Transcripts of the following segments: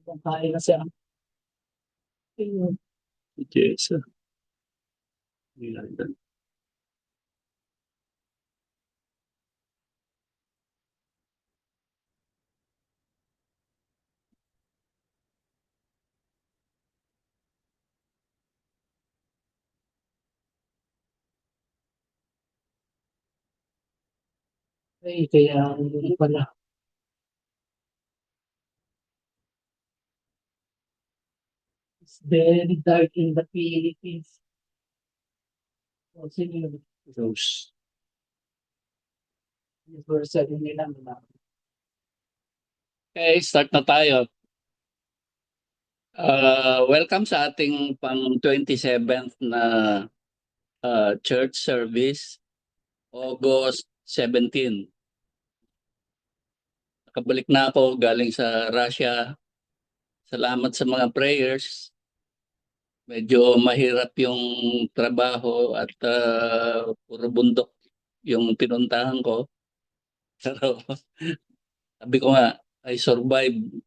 Kumakain na siya. Jason. Ay, kaya hindi pala. It's very dark in the Philippines. O, sino yun? Rose. Universal nila. Okay, start na tayo. Welcome sa ating pang 27th na church service, August 17. Nakabalik na ako galing sa Russia. Salamat sa mga prayers. Medyo mahirap yung trabaho at puro bundok yung pinuntahan ko. Pero sabi ko nga, I survived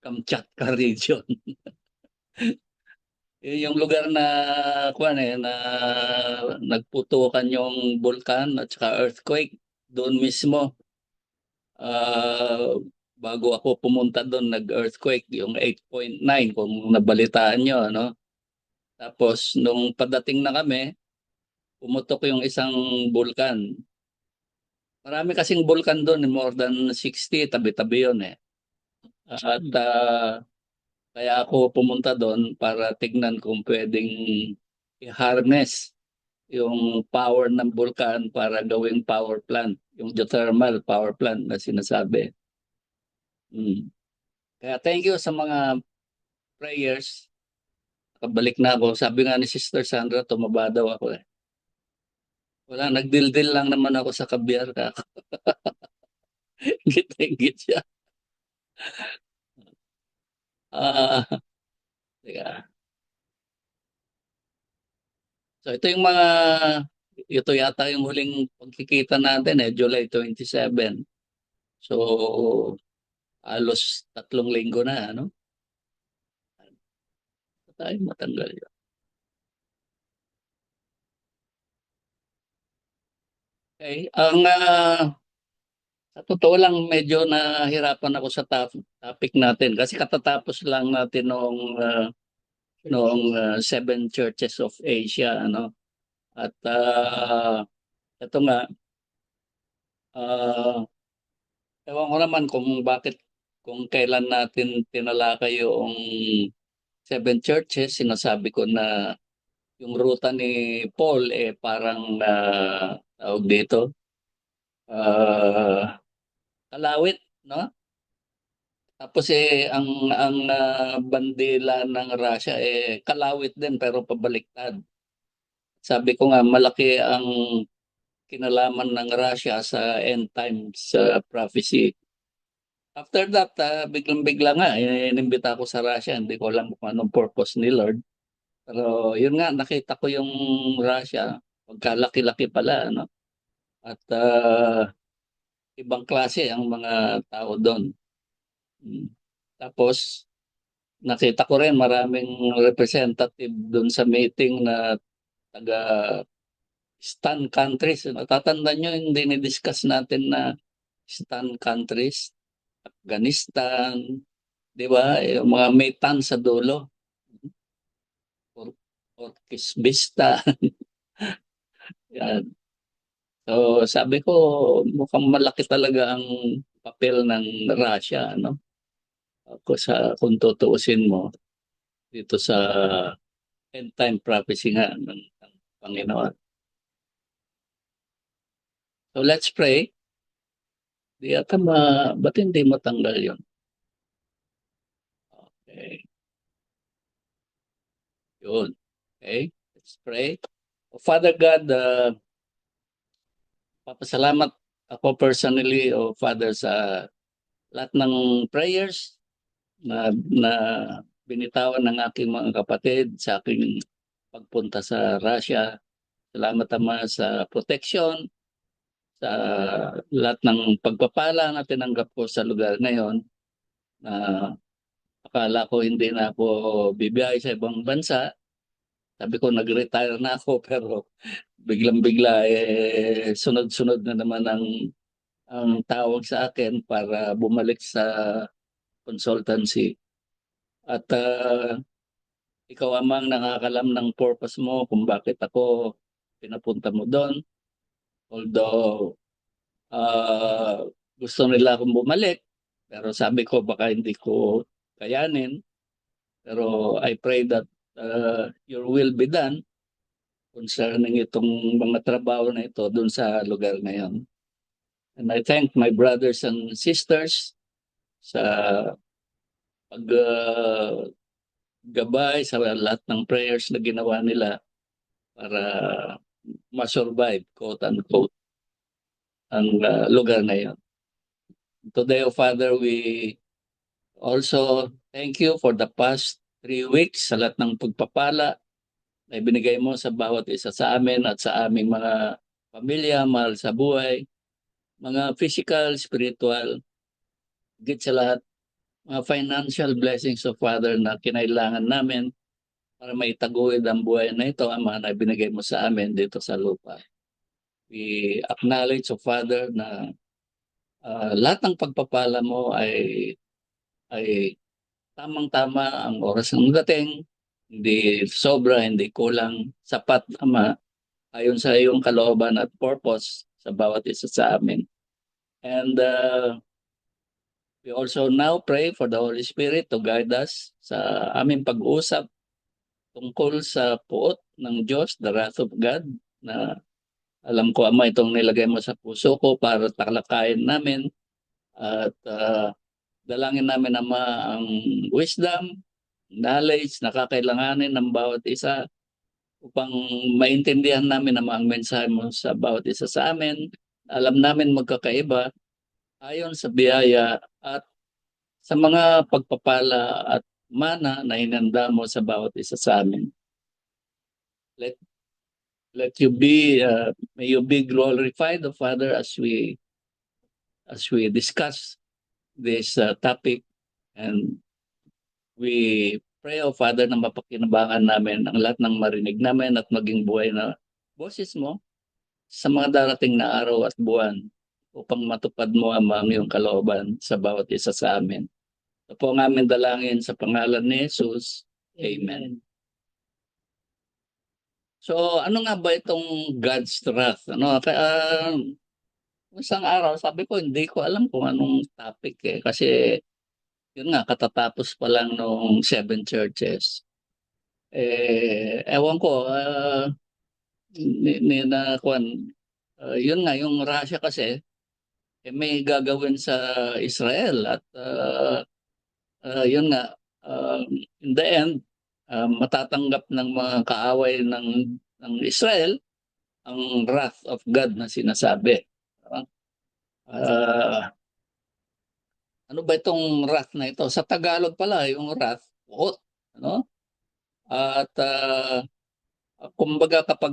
Kamchatka region. Yun yung lugar na na nagputukan yung bulkan at saka earthquake doon mismo. Bago ako pumunta doon, nag-earthquake yung 8.9 kung nabalitaan nyo, no? Tapos nung padating na kami, pumutok yung isang bulkan. Marami kasing bulkan doon, more than 60, tabi-tabi yun eh. At kaya ako pumunta doon para tignan kung pwedeng i-harness yung power ng bulkan para gawing power plant, yung geothermal power plant na sinasabi. Kaya thank you sa mga prayers. Nakabalik na ako. Sabi nga ni Sister Sandra, tumaba daw ako eh. Wala, nagdildil lang naman ako sa kabyar ka. Git siya. Teka. So ito yata yung huling pagkikita natin eh, July 27. So, halos 3 linggo na, ano? Tayo matanggal yun. Okay. Sa totoo lang, medyo nahirapan ako sa topic natin kasi katatapos lang natin noong Seven Churches of Asia, ano? At ito nga, uh, ewan ko naman kung kailan natin tinalakay yung Seven Churches. Sinasabi ko na yung ruta ni Paul parang tawag dito, uh, kalawit, no? Tapos ang bandila ng Russia kalawit din pero pabaliktad. Sabi ko nga malaki ang kinalaman ng Russia sa end times prophecy. After that, biglang-bigla nga, inimbita ako sa Russia. Hindi ko alam kung anong purpose ni Lord. Pero yun nga, nakita ko yung Russia. Pagkalaki-laki pala, no? At ibang klase ang mga tao doon. Tapos, nakita ko rin maraming representative doon sa meeting na taga stan countries. Natatandaan nyo yung dinidiscuss natin na stan countries, Afghanistan, di ba? Yung mga may tan sa dulo. Orkisbista. Yan. So sabi ko, mukhang malaki talaga ang papel ng Russia, no? Kung tutuusin mo dito sa end time prophecy nga ng Panginoon. So let's pray. Ba't hindi matanggal yun? Okay. Yun. Okay. Let's pray. Father God, papasalamat ako personally, Father, sa lahat ng prayers na binitawan ng aking mga kapatid sa aking pagpunta sa Russia. Salamat Ama sa protection, sa lahat ng pagpapala na tinanggap ko sa lugar ngayon. akala ko hindi na ako bibiyahe sa ibang bansa. Sabi ko nag-retire na ako pero biglang-bigla sunod-sunod na naman ang tawag sa akin para bumalik sa consultancy. At ikaw amang nakakalam ng purpose mo kung bakit ako pinapunta mo doon. Although gusto nila akong bumalik, pero sabi ko baka hindi ko kayanin. Pero I pray that your will be done concerning itong mga trabaho na ito doon sa lugar na yan. And I thank my brothers and sisters sa paggabay sa lahat ng prayers na ginawa nila para ma-survive, quote unquote, ang lugar na yan. Today, O Father, we also thank you for the past 3 weeks sa lahat ng pagpapala na ibinigay mo sa bawat isa sa amin at sa aming mga pamilya, mahal sa buhay, mga physical, spiritual, higit sa lahat, mga financial blessings of Father na kinailangan namin para maitaguyod ang buhay na ito, ang mga binigay mo sa amin dito sa lupa. We acknowledge, O Father, na lahat ng pagpapala mo ay tamang-tama ang oras ng dating, hindi sobra, hindi kulang, sapat, Ama, ayon sa iyong kalooban at purpose sa bawat isa sa amin. And we also now pray for the Holy Spirit to guide us sa aming pag-uusap tungkol sa puot ng Diyos, the wrath of God, na alam ko, Ama, itong nilagay mo sa puso ko para taklakayin namin at dalangin namin, Ama, ang wisdom, knowledge na kakailanganin ng bawat isa upang maintindihan namin ang mensahe mo sa bawat isa sa amin. Alam namin magkakaiba ayon sa biyaya at sa mga pagpapala at mana na hinanda mo sa bawat isa sa amin. Let you be, may you be glorified, O Father, as we discuss this topic, and we pray, O Father, na mapakinabangan namin ang lahat ng marinig namin at maging buhay na boses mo sa mga darating na araw at buwan upang matupad mo ang iyong kalooban sa bawat isa sa amin. Ito po ang aming dalangin sa pangalan ni Jesus. Amen. So ano nga ba itong God's wrath? Isang araw sabi ko hindi ko alam kung anong topic kasi yun nga katatapos pa lang nung 7 churches. Ewan ko, yun nga yung Russia kasi may gagawin sa Israel at yun nga, in the end, matatanggap ng mga kaaway ng Israel ang wrath of God na sinasabi. Ano ba itong wrath na ito? Sa Tagalog pala, yung wrath, puot. Ano? At kumbaga pag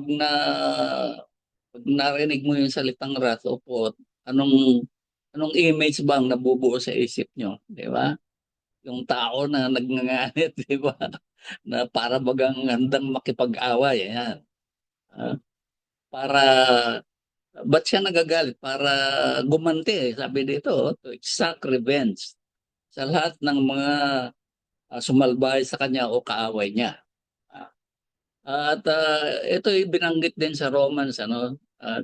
narinig mo yung salitang wrath o puot, anong image bang nabubuo sa isip nyo? Di ba? Yung tao na nagnganganit, di ba? Na para bagang handang makipag-away. Ayan. Para, ba't siya nagagalit? Para gumanti, sabi dito, to exact revenge sa lahat ng mga sumalbay sa kanya o kaaway niya. At ito binanggit din sa Romans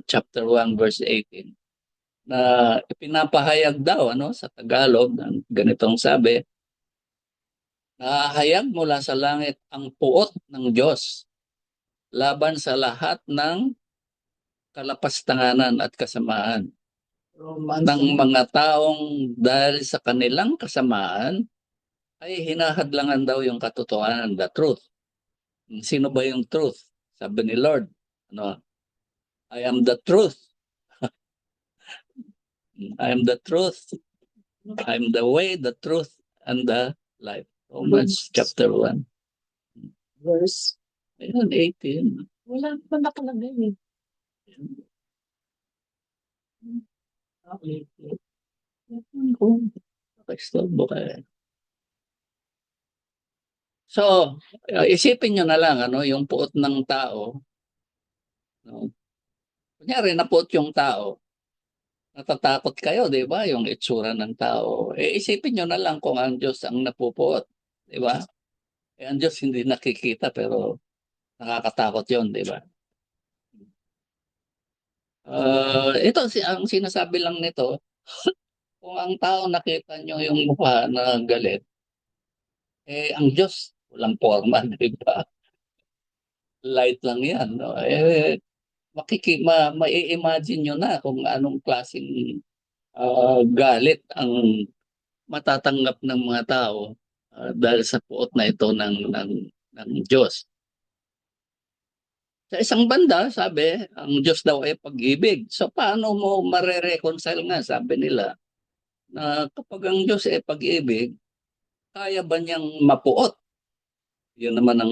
chapter 1 verse 18 na ipinapahayag daw sa Tagalog ng ganitong sabi, nahahayag mula sa langit ang puot ng Diyos laban sa lahat ng kalapastanganan at kasamaan ng mga taong dahil sa kanilang kasamaan ay hinahadlangan daw yung katotohanan, the truth. Sino ba yung truth? Sabi ni Lord, I am the truth. I am the truth. I am the way, the truth, and the life. Romans chapter 1. Verse? Ayun, 18. Wala pa nakalagay. Okay. Pakistorbo ka. So, isipin nyo na lang, ano, yung puot ng tao. No? Kunyari, napuot yung tao. Natatakot kayo, di ba? Yung itsura ng tao. Isipin nyo na lang kung ang Diyos ang napupuot. Di ba? Ang Diyos hindi nakikita pero nakakatakot yon, di ba? Ito, ang sinasabi lang nito, kung ang tao nakita nyo yung mukha na galit, ang Diyos, walang forma, di ba? Light lang yan. No? Mai-imagine nyo na kung anong klaseng galit ang matatanggap ng mga tao dahil sa puot na ito ng Diyos. Sa isang banda, sabi, ang Diyos daw ay pag-ibig. So paano mo mare-reconcile nga, sabi nila, na kapag ang Diyos ay pag-ibig, kaya ba niyang mapuot? Yun naman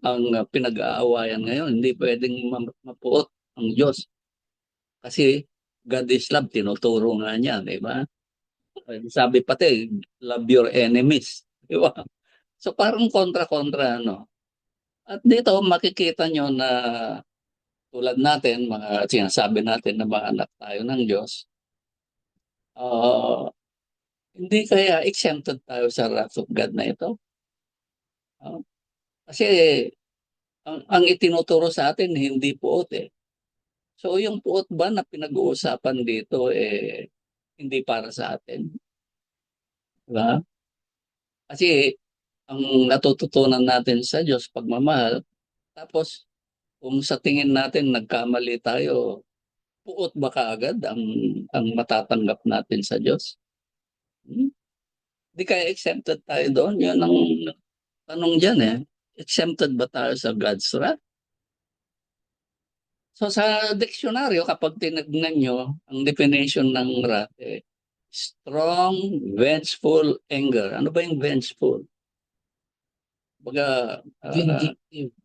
ang pinag-aawayan ngayon. Hindi pwedeng mapuot ang Diyos. Kasi God is love, tinuturo nga niya, di ba? Sabi pati, love your enemies. Di ba? So parang kontra-kontra, no? At dito makikita nyo na tulad natin, mga sinasabi natin na mga anak tayo ng Diyos, uh, hindi kaya exempted tayo sa wrath of God na ito? Kasi ang itinuturo sa atin, hindi puot eh. So yung puot ba na pinag-uusapan dito, hindi para sa atin? Diba? Kasi ang natututunan natin sa Diyos, pagmamahal, tapos kung sa tingin natin nagkamali tayo, puot ba kaagad ang matatanggap natin sa Diyos? Hmm? Di kaya exempted tayo doon? Yun ang tanong dyan eh. Exempted ba tayo sa God's wrath? So sa diksyonaryo, kapag tinignan nyo, ang definition ng wrath, strong, vengeful anger. Ano ba yung vengeful? Baga, Vindictive.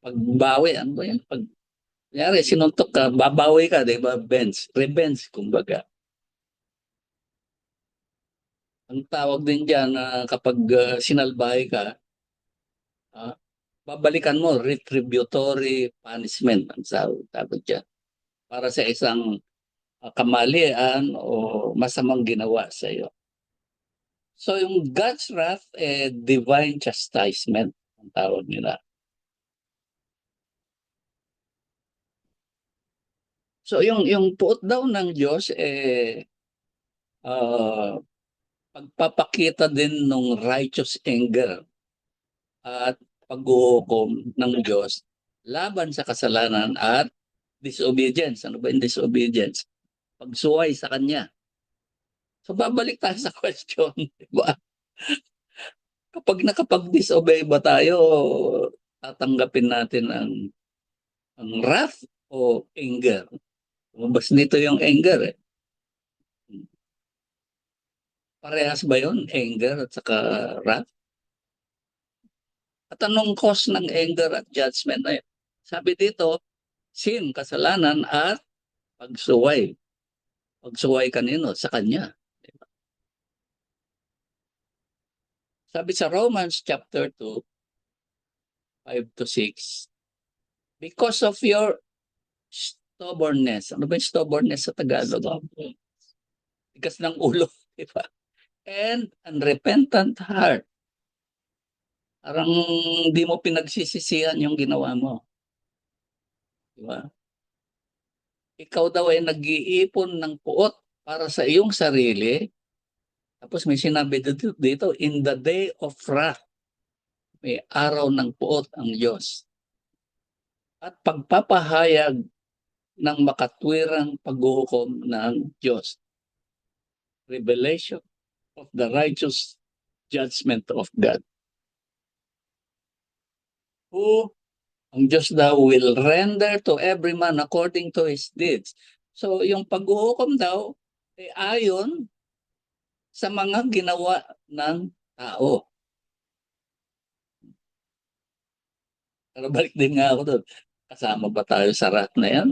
pagbawi, ano ba yan? Kunyari, sinuntok ka, babawi ka, di ba? Revenge, kumbaga. Ang tawag din dyan kapag sinalbahe ka, ah, babalikan mo, retributory punishment, ang tawag dyan. Para sa isang kamalian o masamang ginawa sa iyo. So yung God's wrath, divine chastisement, ang tawag nila. So yung puot daw ng Diyos, uh, pagpapakita din ng righteous anger at paghuhukom ng Diyos laban sa kasalanan at disobedience. Ano ba yung disobedience? Pagsuway sa Kanya. So babalik tayo sa question, di ba? Kapag nakapag-disobey ba tayo, tatanggapin natin ang wrath o anger? Lumabas nito yung anger eh. Parehas ba yun? Anger at saka wrath? At anong cause ng anger at judgment na yun? Sabi dito, sin, kasalanan at pagsuway. Pagsuway kanino? Sa Kanya. Sabi sa Romans chapter 2, 5 to 6, because of your stubbornness. Ano ba yung stubbornness sa Tagalog? Tigas ng ulo, di ba? And unrepentant heart. Parang di mo pinagsisisihan yung ginawa mo. Di ba? Ikaw daw ay nag-iipon ng puot para sa iyong sarili. Tapos may sinabi dito, in the day of wrath, may araw ng puot ang Diyos. At pagpapahayag ng makatwirang paghuhukom ng Diyos. Revelation of the righteous judgment of God. Who ang Diyos daw will render to every man according to his deeds. So yung paghuhukom daw ay ayon sa mga ginawa ng tao. Pero balik din nga ako doon. Kasama ba tayo sa wrath na yan?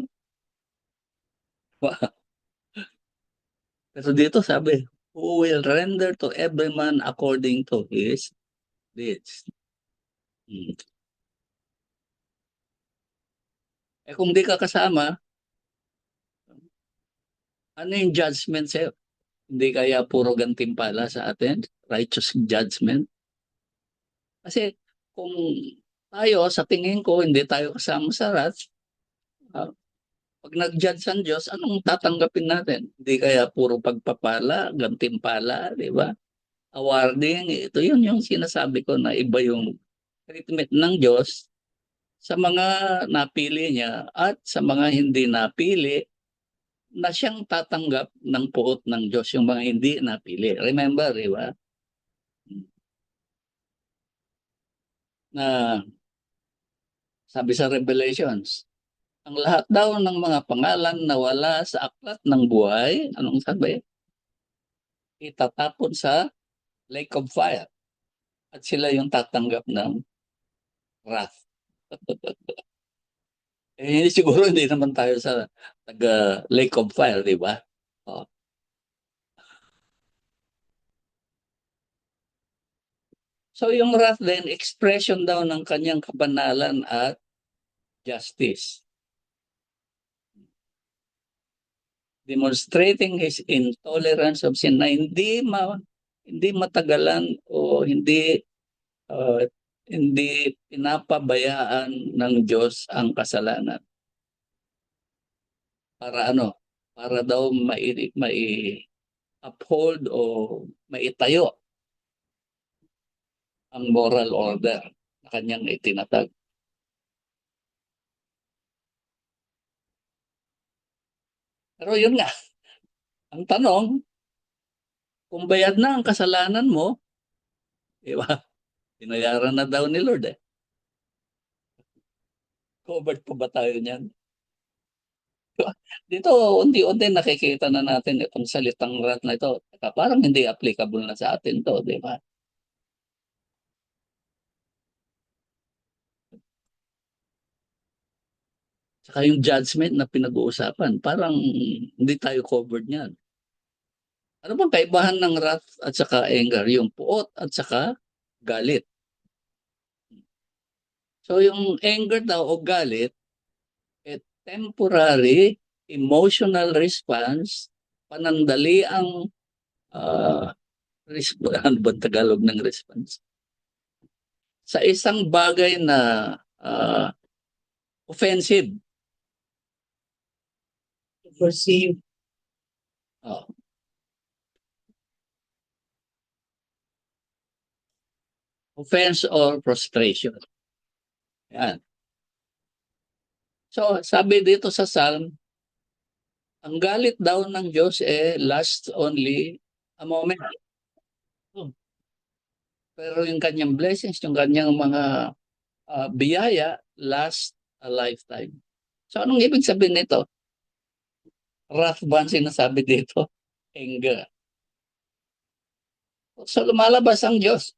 Pero dito sabi, who will render to every man according to his deeds. Hmm. Eh kung di ka kasama, ano yung judgment sa'yo? Hindi kaya puro gantimpala sa atin? Righteous judgment? Kasi kung tayo, sa tingin ko, hindi tayo kasama sa wrath, ah, pag nag-judge ang Diyos, anong tatanggapin natin? Hindi kaya puro pagpapala, gantimpala, di ba? Awarding, ito yun yung sinasabi ko na iba yung treatment ng Diyos sa mga napili niya at sa mga hindi napili na siyang tatanggap ng puot ng Diyos, yung mga hindi napili. Remember, di ba? Na sabi sa Revelations, ang lahat daw ng mga pangalan na wala sa aklat ng buhay, anong sabi? Itatapon sa lake of fire. At sila yung tatanggap ng wrath. Eh, siguro hindi naman tayo sa taga lake of fire, di ba? Oh. So yung wrath din, expression daw ng kanyang kabanalan at justice. Demonstrating his intolerance of sin na hindi matagalan o uh, hindi pinapabayaan ng Diyos ang kasalanan. Para ano? Para daw mai uphold o maitayo ang moral order na kanyang itinatag. Pero yun nga, ang tanong, kung bayad na ang kasalanan mo, di ba? Binayaran na daw ni Lord eh. Covered pa ba tayo niyan? Dito, unti-unti nakikita na natin itong salitang wrath na ito. Teka, parang hindi applicable na sa atin to, di ba? Saka yung judgment na pinag-uusapan, parang hindi tayo covered niyan. Ano bang kaibahan ng wrath at saka anger? Yung puot at saka galit. So yung anger daw o galit, temporary emotional response, panandali ang ano ba Tagalog ng response? Sa isang bagay na uh, offensive. Perceive. Oh, offense or frustration. Yan. So, sabi dito sa Psalm, ang galit daw ng Diyos lasts only a moment. Pero yung kanyang blessings, yung kanyang mga biyaya, last a lifetime. So, anong ibig sabihin nito? Wrath ba ang sinasabi dito? Anger. So, lumalabas ang Diyos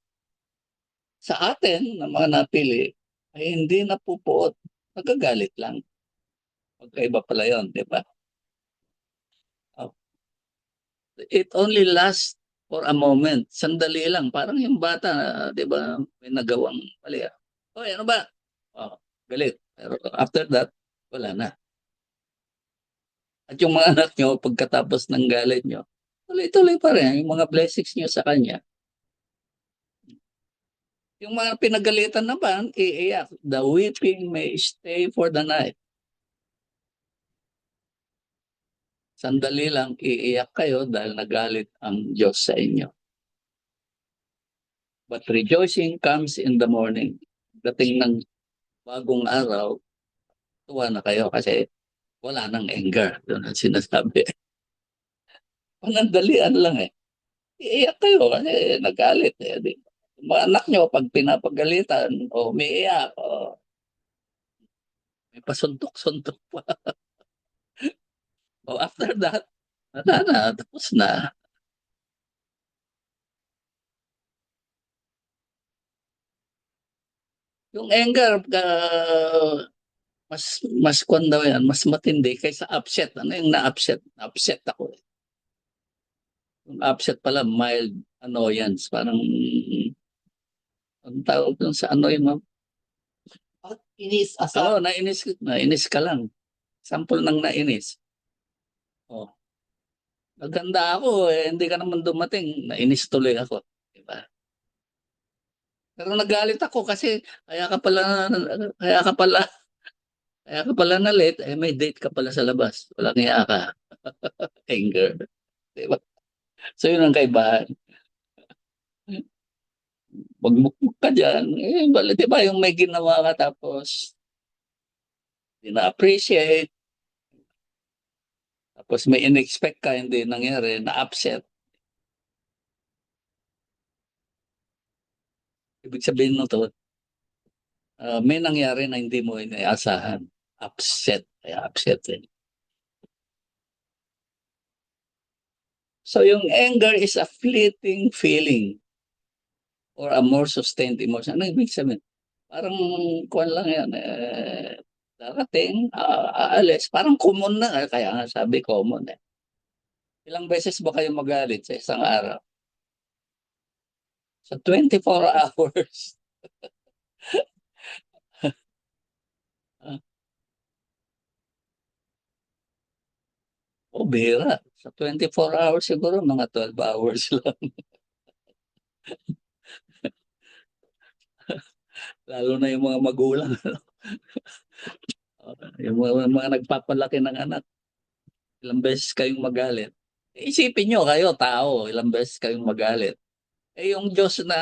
sa atin na mga napili ay hindi napupuot. Nagagalit lang. Magkaiba pala yun, di ba? It only lasts for a moment. Sandali lang. Parang yung bata, di ba, may nagawang mali. Hoy, ano ba? Oh, galit. Pero after that, wala na. At yung mga anak nyo, pagkatapos ng galit nyo, tuloy-tuloy pa rin yung mga blessings nyo sa kanya. Yung mga pinagalitan naman, iiyak. The weeping may stay for the night. Sandali lang, iiyak kayo dahil nagalit ang Diyos sa inyo. But rejoicing comes in the morning. Dating ng bagong araw, tuwa na kayo kasi wala nang anger. Doon ang sinasabi. Panandalian lang eh. Iiyak kayo kasi nagalit eh. Di ba? Mga anak nyo, pag pinapagalitan, o umiiyak, o may pasuntok-suntok pa. O after that, wala na, tapos na. Yung anger, mas kwan daw yan, mas matindi kaysa upset. Ano yung na-upset? Upset ako eh. Yung upset pala, mild annoyance. Parang Ang tawag dun sa ano yung, At inis asa. nainis ka lang. Sample ng nainis. Oh, naganda ako eh, hindi ka naman dumating, nainis tuloy ako. Diba? Pero nagalit ako kasi kaya ka pala, kaya ka pala, kaya ka pala na late, eh may date ka pala sa labas. Walang iya ka. Anger. Diba? So yun ang kaibahan. Magmukmuk ka dyan. Eh, bala, di ba yung may ginawa ka tapos na-appreciate, tapos may in-expect ka, hindi nangyari, na-upset. Ibig sabihin mo to, may nangyari na hindi mo inaasahan. Upset. Kaya upset eh. So yung anger is a fleeting feeling or a more sustained emotion. Ano ibig sabihin? Parang kuwan lang yan. Darating, aalis. Parang common na. Kaya nga sabi common eh. Ilang beses ba kayo magalit sa isang araw? Sa 24 hours. Ah, o bihira. Sa 24 hours siguro, mga 12 hours lang. Lalo na yung mga magulang. Yung mga nagpapalaki ng anak. Ilang beses kayong magalit. Isipin nyo kayo, tao, ilang beses kayong magalit. Eh yung Diyos na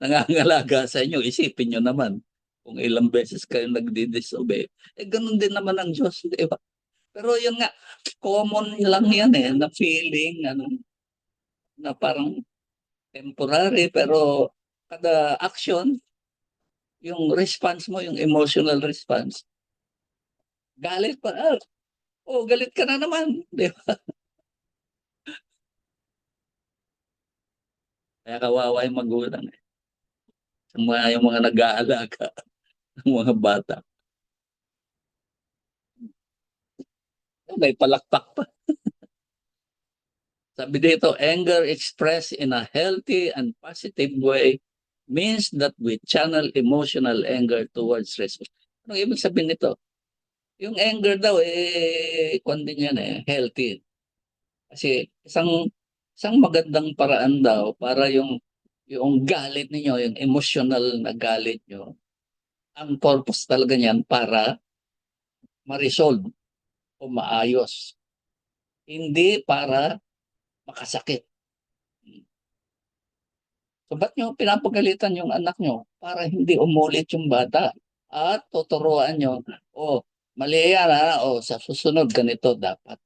nangangalaga sa inyo, isipin nyo naman kung ilang beses kayong nagdi-disobey. Eh ganun din naman ang Diyos, di ba? Pero yun nga, common lang yan eh, na feeling, ano, na parang temporary, pero kada action, yung response mo, yung emotional response, galit pa, galit ka na naman, di ba? Kaya kawawa yung magulang eh. Yung mga nag-aalaga ng mga bata. May palakpak pa. Sabi dito, anger expressed in a healthy and positive way means that we channel emotional anger towards resolution. Anong ibig sabihin nito? Yung anger daw, kung din yan healthy. Kasi isang magandang paraan daw para yung galit ninyo, yung emotional na galit nyo, ang purpose talaga niyan para ma-resolve o maayos. Hindi para makasakit. So ba't nyo pinapagalitan yung anak nyo? Para hindi umulit yung bata. At tuturuan nyo, mali yan sa susunod ganito dapat.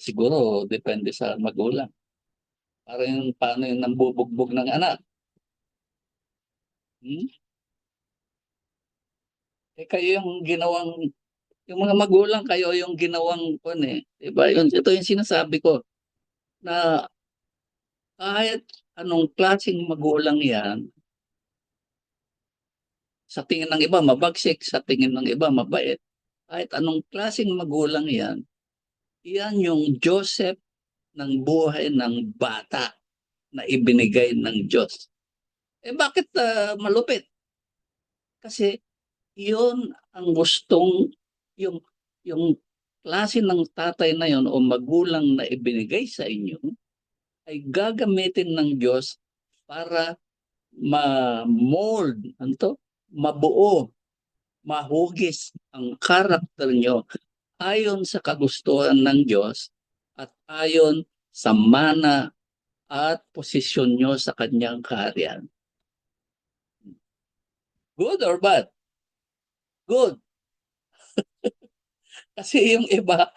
Siguro, depende sa magulang. Paano yung nambubugbog ng anak. Hmm? Kayo yung mga magulang, kayo yung ginawang diba? Ito yung sinasabi ko, na kahit anong klaseng magulang yan, sa tingin ng iba mabagsik, sa tingin ng iba mabait. Kahit anong klaseng magulang yan, yan yung Joseph ng buhay ng bata na ibinigay ng Diyos. Bakit malupit? Kasi yun ang gustong, yung, yung klase ng tatay na yun o magulang na ibinigay sa inyo, ay gagamitin ng Diyos para ma-mold, mabuo, mahugis ang karakter nyo ayon sa kagustuhan ng Diyos at ayon sa mana at posisyon nyo sa kanyang kaharian. Good or bad? Good. Kasi yung iba,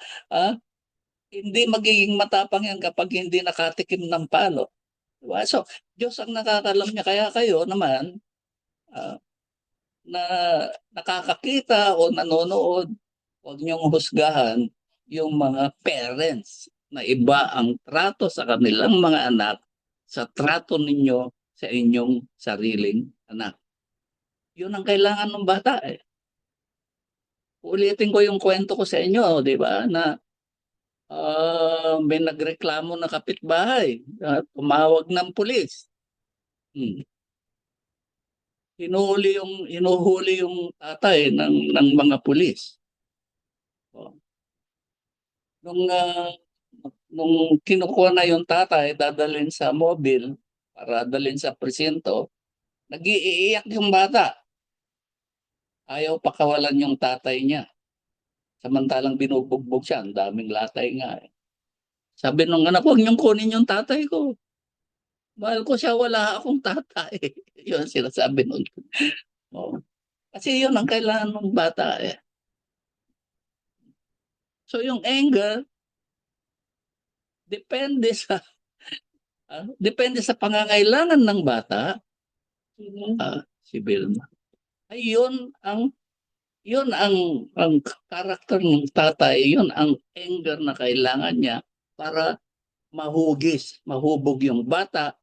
hindi magiging matapang yan kapag hindi nakatikim ng palo. Diba? So, Diyos ang nakakalam niya. Kaya kayo naman, ah, na nakakakita o nanonood, huwag niyong husgahan yung mga parents na iba ang trato sa kanilang mga anak sa trato ninyo sa inyong sariling anak. Yun ang kailangan ng bata eh. Ulitin ko yung kwento ko sa inyo, di ba? Na May nagreklamo na kapitbahay, tumawag ng pulis. Hmm. Hinuhuli yung tatay ng mga pulis. Oh. Nung nung kinukuha na yung tatay, dadalhin sa mobile para dalhin sa presinto, nag-iiyak yung bata. Ayaw pakawalan yung tatay niya. Samantalang binubugbog siya, ang daming latay nga eh. Sabi nung anak, huwag niyong kunin yung tatay ko. Mahal ko siya, wala akong tatay. Yun ang sinasabi nun. Oh. Kasi yun ang kailangan ng bata eh. So yung anger, depende sa depende sa pangangailangan ng bata. Si Vilma. Ay yun ang karakter ng tatay, yun ang anger na kailangan niya para mahubog yung bata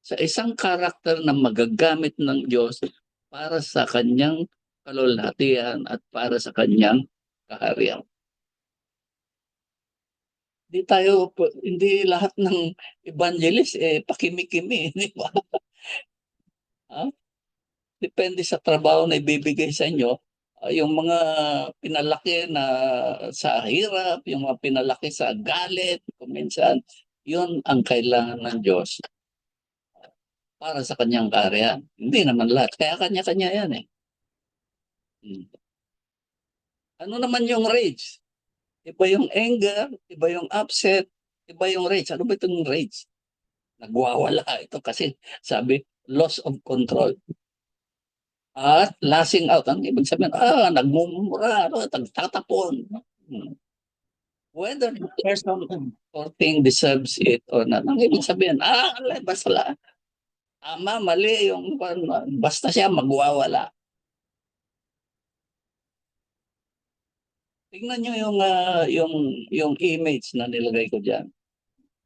sa isang karakter na magagamit ng Diyos para sa kanyang kalulatian at para sa kanyang kaharian. Hindi lahat ng evangelist pakimi-kimi, di ba? Depende sa trabaho na ibibigay sa inyo. Yung mga pinalaki na sa hirap, yung mga pinalaki sa galit, kung minsan, yun ang kailangan ng Diyos para sa kanyang kaharian. Hindi naman lahat. Kaya kanya-kanya yan eh. Ano naman yung rage? Iba yung anger, iba yung upset, iba yung rage. Ano ba itong rage? Nagwawala ito kasi sabi, loss of control. At lasting out. Ang ibig sabihin, nagmumura, nagtatapon. Whether the person or thing deserves it or not. Ang ibig sabihin, basta tama, mali, basta siya magwawala. Tingnan nyo yung image na nilagay ko diyan.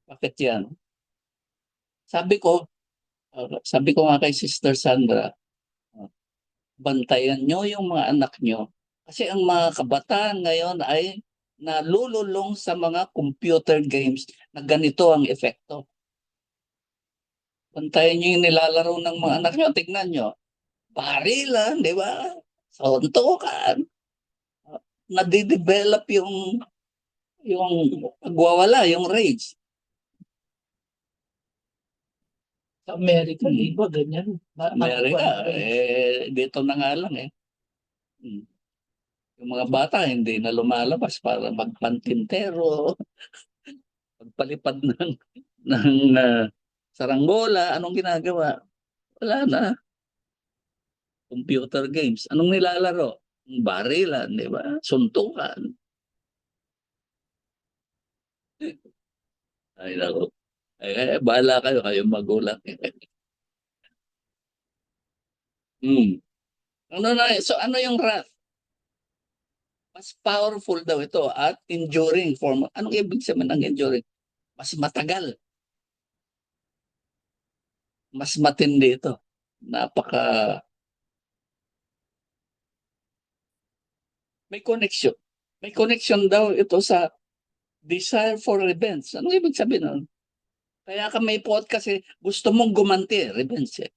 Bakit yan? Sabi ko nga kay Sister Sandra, bantayan nyo yung mga anak nyo. Kasi ang mga kabataan ngayon ay nalululong sa mga computer games na ganito ang epekto. Bantayan nyo yung nilalaro ng mga anak nyo. Tignan nyo. Barilan, di ba? Suntukan. Nadidevelop yung pagwawala, yung rage. Sa Amerika, iba, ganyan. Amerika, dito na nga lang eh. Yung mga bata hindi na lumalabas para magpantintero, magpalipad ng saranggola. Anong ginagawa? Wala na. Computer games. Anong nilalaro? Barilan, di ba? Suntukan. Ay, naku. Bahala kayo, kayong magulang. Ano yung wrath? Mas powerful daw ito at enduring form. Anong ibig sabihin ng enduring? Mas matagal. Mas matindi ito. May connection. May connection daw ito sa desire for revenge. Anong ibig sabihin nun? Kaya ka may podcast kasi gusto mong gumanti, revenge.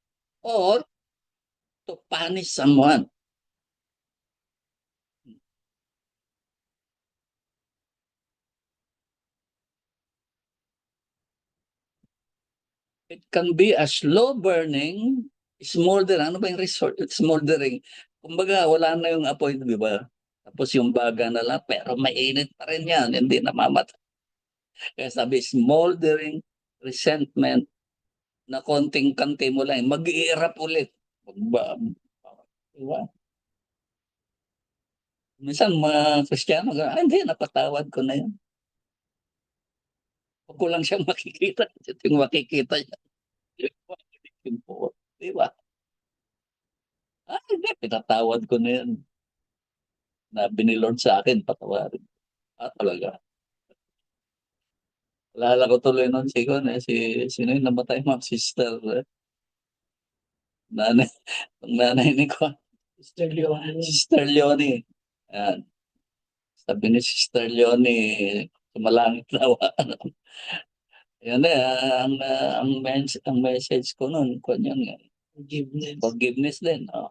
Or to punish someone. It can be a slow burning, smoldering. Ano ba yung resort? Smoldering. Kumbaga, wala na yung apoy, di ba? Tapos yung baga na lang, pero mainit pa rin yan. Hindi namamatay. Kaya sabi, smoldering resentment na konting-kanti mo lang, mag-i-erupt ulit. Diba? Minsan mga Kristiyano, hindi, napatawad ko na yan. Huwag ko lang siyang makikita. Ito yung makikita niya. Diba? Hindi, pinatawad ko na yan. Na binilord sa akin, patawarin. Talaga. Alala ko tuloy nun sino yung namatay mo? Sister. Nanay, nanay ni ko. Sister Leonie. Sister Leonie. Yan. Sabi ni Sister Leonie, sumalangit nawa. Yan na, ang message ko noon, yun nga, Forgiveness. forgiveness din. Oh.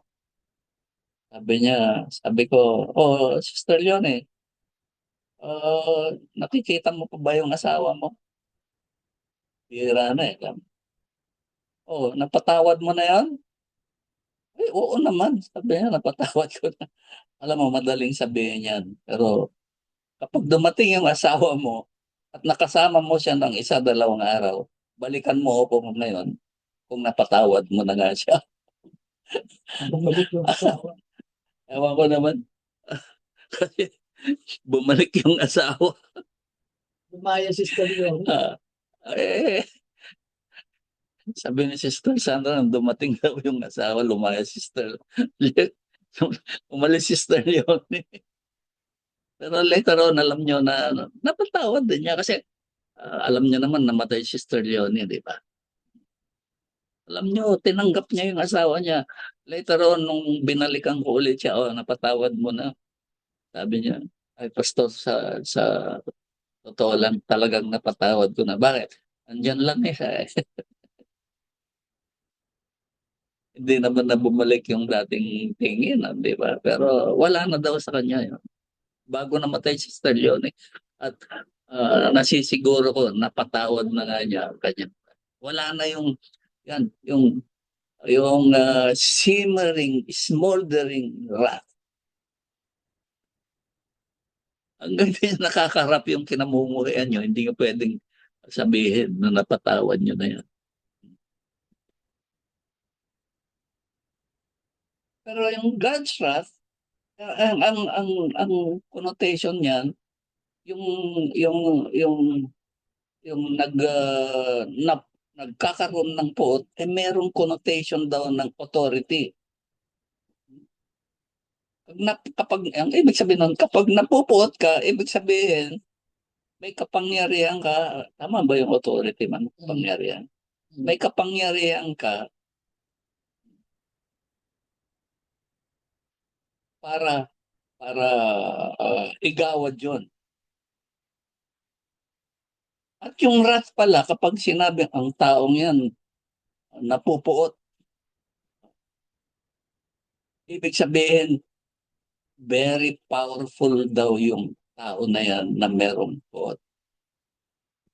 Sabi ko, oh, Sister Leonie, nakikita mo pa ba yung asawa mo? Bihira na eh. Oh, napatawad mo na yan? Eh, oo naman. Sabi niya, napatawad ko na. Alam mo, madaling sabihin yan. Pero kapag dumating yung asawa mo at nakasama mo siya ng isa, dalawang araw, balikan mo ako ngayon kung napatawad mo na nga siya. Bumalik yung asawa. Ewan ko naman. Kasi bumalik yung asawa. Lumaya Sister Leonie. Ah, eh, sabi ni Sister Sandra, nang dumating daw yung asawa, lumaya Sister. Umalis Sister Leonie. Pero later on, alam nyo na napatawad din niya kasi alam niyo naman namatay si Sister Leonie, di ba? Alam niyo, tinanggap niya yung asawa niya. Later on, nung binalikan ko ulit siya, oh, napatawad mo na. Sabi niya, ay pastor, sa totoo lang, talagang napatawad ko na. Bakit? Andyan lang eh. Hindi naman na bumalik yung dating tingin, di ba? Pero wala na daw sa kanya yun. Bago namatay si Sister Leonie. At nasisiguro ko, napatawad na nga niya ang kanya. Wala na yung, yan, yung simmering, smoldering wrath. Hanggang din nakakarap yung kinamumuhian nyo, hindi nyo pwedeng sabihin na napatawad nyo na yan. Pero yung God's wrath, ang connotation niyan, yung yung yung yung nagkakaroon ng puot, eh merong connotation daw ng authority. Ang ibig sabihin nun, kapag napupuot ka, ibig sabihin, may kapangyarihan ka. Tama ba yung authority man? Kapangyarihan. May kapangyarihan ka para igawad yon. At yung wrath pala, kapag sinabi ang taong yan napupuot, ibig sabihin, very powerful daw yung tao na yan na merong puot.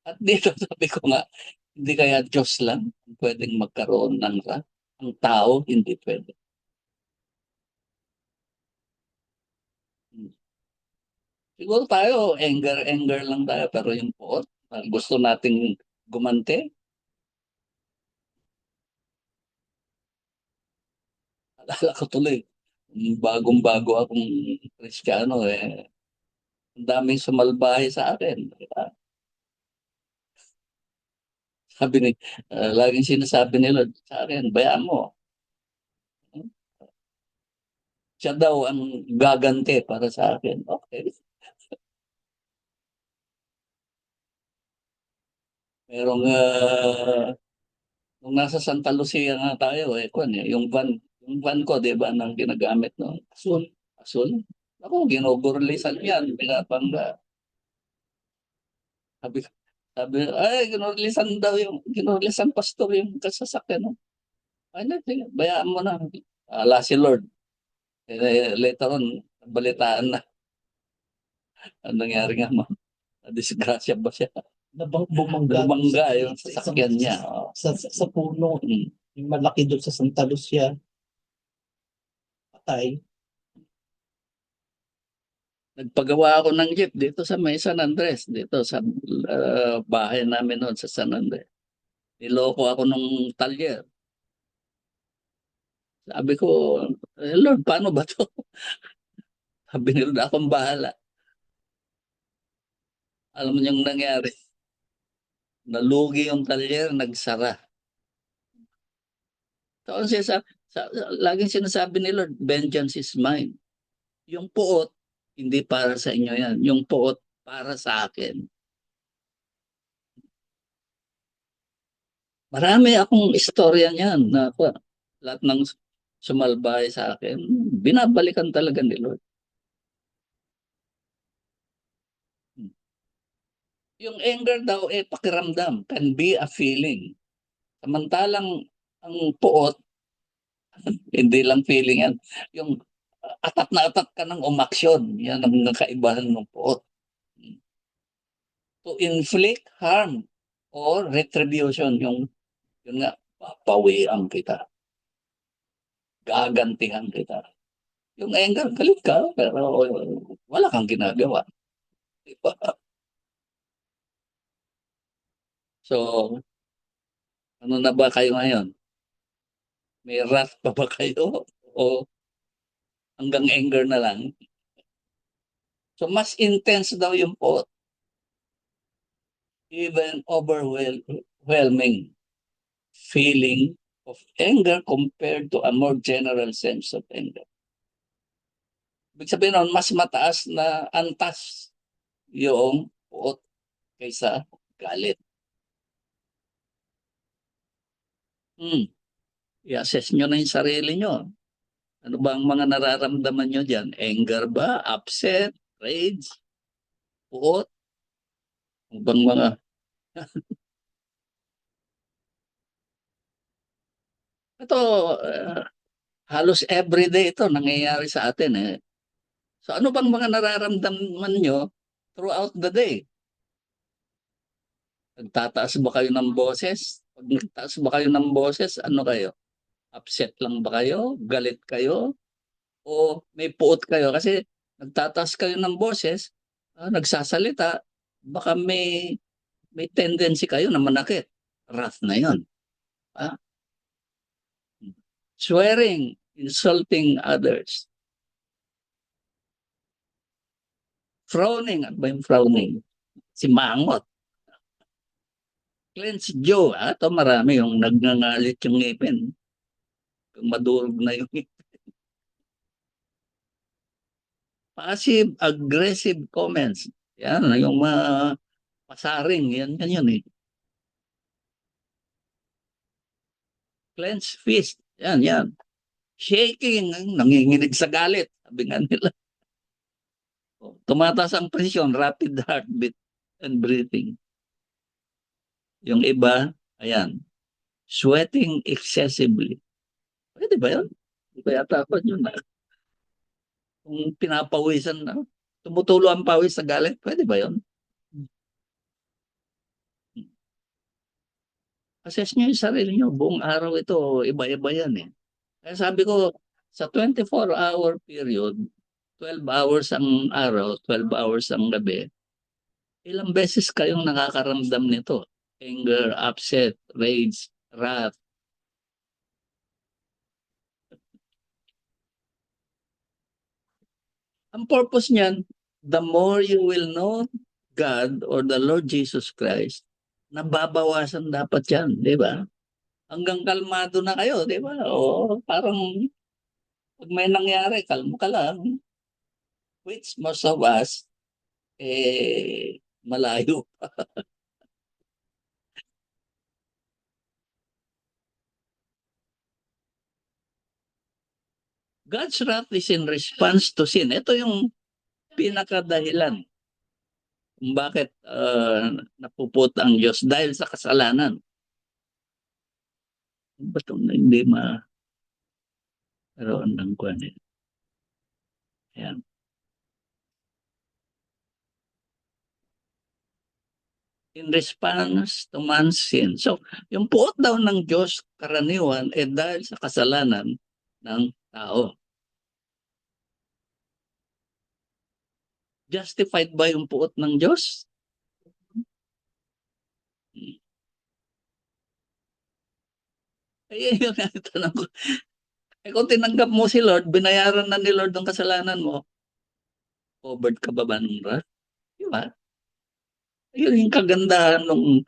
At dito sabi ko nga, hindi kaya Diyos lang pwedeng magkaroon ng wrath. Ang tao, hindi pwede. Siguro tayo, anger lang tayo, pero yung puot, gusto nating gumante. Alala ko tuloy, bagong-bago akong Kristiyano, eh, ang daming sumalbahe sa akin. Diba? Laging sinasabi nila sa akin, bayaan mo. Siya daw ang gaganti para sa akin. Okay. Merong, nung nasa Santa Lucia nga tayo, yung van ko, di ba, nang ginagamit no? Asul. Asul. Ako, ginugurlisan yan, pinapangga. Sabi, ginurlisan pastor yung kasasakyan. No? Ay, sige, bayaan mo na. Ala si Lord. Later on, balitaan na. Ang nangyari nga mo. Disgrasya ba siya? Bumangga yung sasakyan niya. Oh. Sa puno. Yung malaki doon sa Santa Lucia. Patay. Nagpagawa ako ng jeep dito sa may San Andres, dito sa bahay namin noon sa San Andres. Niloko ako nung talyer. Sabi ko, Lord, paano ba to? Sabi ni Lord, akong bahala. Alam mo yung nangyari? Nalugi yung talyer, nagsara. So, laging sinasabi ni Lord, vengeance is mine. Yung puot, hindi para sa inyo yan. Yung puot, para sa akin. Marami akong istorya niyan na lahat ng sumalbay sa akin, binabalikan talaga ni Lord. Yung anger daw pakiramdam, can be a feeling. Samantalang ang puot, hindi lang feeling yan. Yung atat na atat ka ng umaksyon, yan ang kaibahan ng puot. To inflict harm or retribution, yun nga, papawian kita, gagantihan kita. Yung anger, galit ka, pero wala kang ginagawa. Diba? So, ano na ba kayo ngayon? May wrath pa ba kayo? O hanggang anger na lang? So, mas intense daw yung po, even overwhelming feeling of anger compared to a more general sense of anger. Ibig sabihin nun, mas mataas na antas yung puot kaysa galit. I-assess nyo na yung sarili nyo. Ano ba ang mga nararamdaman nyo dyan? Anger ba? Upset? Rage? Puot? Ano bang mga... Ito, halos everyday ito nangyayari sa atin eh. So ano bang mga nararamdaman nyo throughout the day? Nagtataas ba kayo ng boses? Pag nagtaas ba kayo ng boses, ano kayo? Upset lang ba kayo? Galit kayo? O may puot kayo? Kasi nagtataas kayo ng boses, nagsasalita, baka may tendency kayo na manakit. Wrath na yun. Ah? Swearing, insulting others. Frowning, at ba yung frowning? Si Mangot. Clenched jaw. Ito marami yung nagngangalit yung ngipin. Kung madurog na yung ngipin. Passive-aggressive comments. Yan, yung mga pasaring. Yan eh. Clenched fist. Yan. Shaking, nanginginig sa galit. Sabi nga nila. Tumataas ang presyon, rapid heartbeat and breathing. Yung iba, ayan, sweating excessively. Pwede ba yun? Hindi ba yata ako yun na? Kung pinapawisan na, tumutulo ang pawis sa galit, pwede ba yun? Assess nyo yung sarili nyo. Buong araw ito, iba-iba yan eh. Kaya sabi ko, sa 24-hour period, 12 hours ang araw, 12 hours ang gabi, ilang beses kayong nakakaramdam nito? Anger, upset, rage, wrath. Ang purpose niyan, the more you will know God or the Lord Jesus Christ, nababawasan dapat yan, di ba? Hanggang kalmado na kayo, di ba? O parang pag may nangyari, kalmo ka lang. Which most of us, malayo. God's wrath is in response to sin. Ito yung pinakadahilan kung bakit napuput ang Diyos dahil sa kasalanan. Ba't hindi maroon ng kwan eh? Ayan. In response to man's sin. So, yung puot daw ng Diyos karaniwan dahil sa kasalanan ng tao. Justified ba yung puot ng Diyos? Yun ang tanong ko. Kung tinanggap mo si Lord, binayaran na ni Lord ang kasalanan mo, covered ka ba ng wrath? Di ba? Yun yung kagandahan nung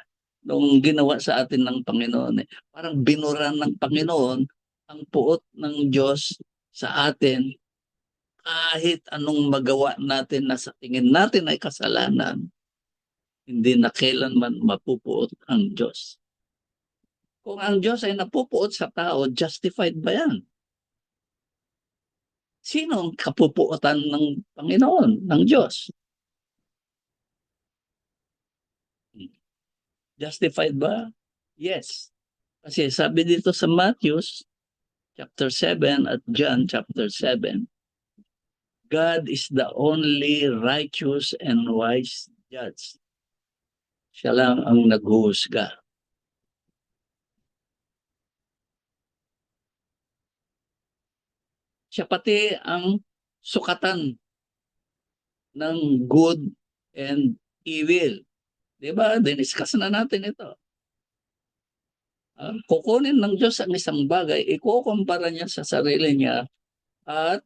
ginawa sa atin ng Panginoon. Parang binuran ng Panginoon ang puot ng Diyos sa atin kahit anong magawa natin na sa tingin natin ay kasalanan, hindi na kailanman mapupuot ang Diyos. Kung ang Diyos ay napupuot sa tao, justified ba yan? Sino ang kapupuotan ng Panginoon, ng Diyos? Justified ba? Yes. Kasi sabi dito sa Matthew chapter 7 at John chapter 7, God is the only righteous and wise judge. Siya lang ang naghuhusga. Siya pati ang sukatan ng good and evil. Diba? Diniscuss na natin ito. Kukunin ng Diyos ang isang bagay, ikukumpara niya sa sarili niya at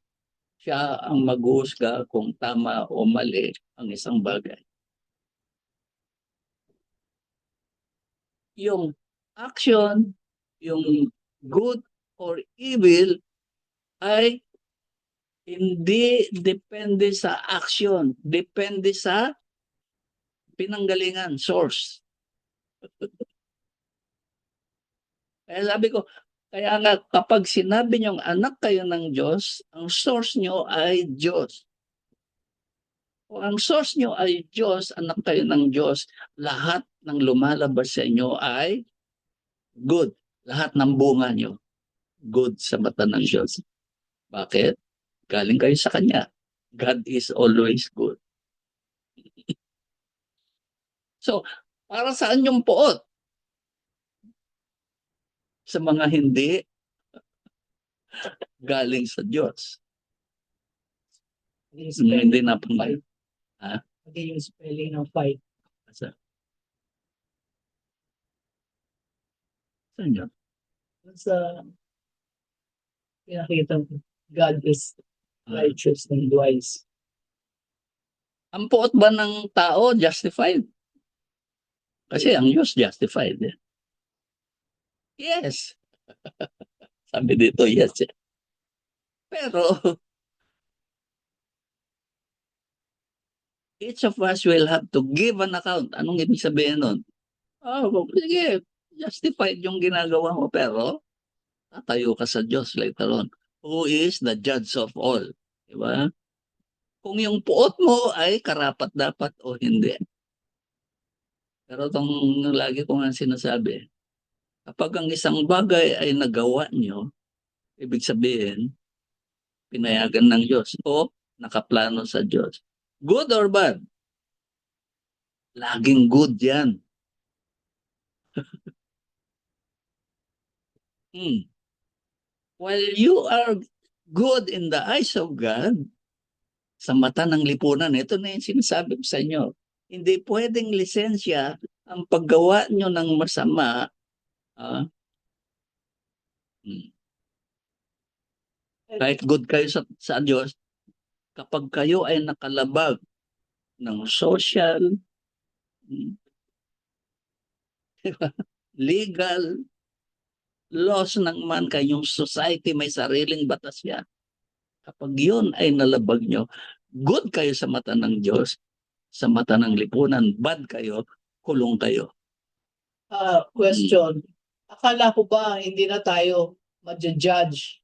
siya ang maghuhusga kung tama o mali ang isang bagay. Yung action, yung good or evil ay hindi depende sa action, depende sa pinanggalingan, source. Kaya sabi ko, kaya nga kapag sinabi niyong anak kayo ng Diyos, ang source niyo ay Diyos. Kung ang source niyo ay Diyos, anak kayo ng Diyos, lahat ng lumalabas sa inyo ay good. Lahat ng bunga niyo, good sa mata ng Diyos. Bakit? Galing kayo sa Kanya. God is always good. So, para saan yung puot? Sa mga hindi galing sa Diyos. Hindi na pangay. Ha? Hindi yung spelling ng fight. Saan yun? Sa pinakita ko, God is righteous and wise. Ang puot ba ng tao justified? Kasi ang Diyos justified. Yes. Sabi dito, yes. Pero, each of us will have to give an account. Anong ibig sabihin nun? Sige, justified yung ginagawa mo, pero tatayo ka sa Diyos later on, who is the judge of all. Diba? Kung yung puot mo ay karapat-dapat o hindi. Pero itong lagi ko nga sinasabi, kapag ang isang bagay ay nagawa nyo, ibig sabihin, pinayagan ng Diyos o nakaplano sa Diyos. Good or bad? Laging good yan. While you are good in the eyes of God, sa mata ng lipunan, ito na yung sinasabi ko sa inyo, hindi pwedeng lisensya ang paggawa nyo ng masama. Kahit good kayo sa Diyos, kapag kayo ay nakalabag ng social, legal laws ng man kayong society, may sariling batas yan. Kapag yun ay nalabag nyo, good kayo sa mata ng Diyos, sa mata ng lipunan, bad kayo, kulong kayo. Question. Akala ko ba hindi na tayo ma-judge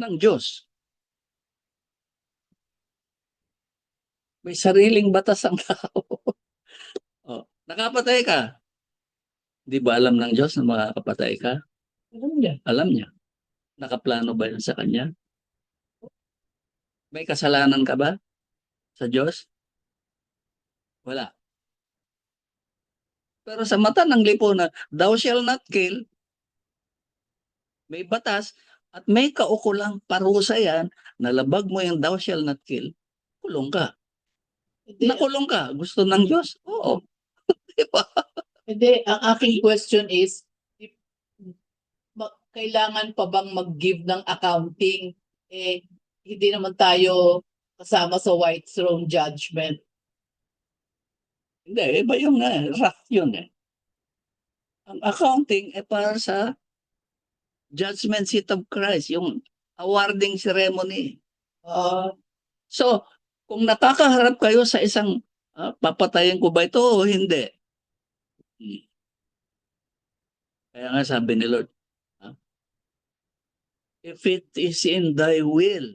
ng Diyos? May sariling batas ang tao. Nakapatay ka. Di ba alam ng Diyos na makakapatay ka? Alam niya. Alam niya. Nakaplano ba yun sa Kanya? May kasalanan ka ba sa Diyos? Wala. Pero sa mata ng lipunan, thou shall not kill. May batas at may kaukulang parusa yan, nalabag mo yung thou shall not kill, kulong ka. Nakulong ka. Gusto ng Diyos? Oo. Diba? Hindi, ang aking question is, kailangan pa bang mag-give ng accounting? Hindi naman tayo kasama sa white throne judgment. Hindi, iba yung wrath yun eh. Ang accounting ay para sa judgment seat of Christ, yung awarding ceremony. So, kung nakakaharap kayo sa isang papatayin ko ba ito o hindi? Kaya nga sabi ni Lord, if it is in thy will,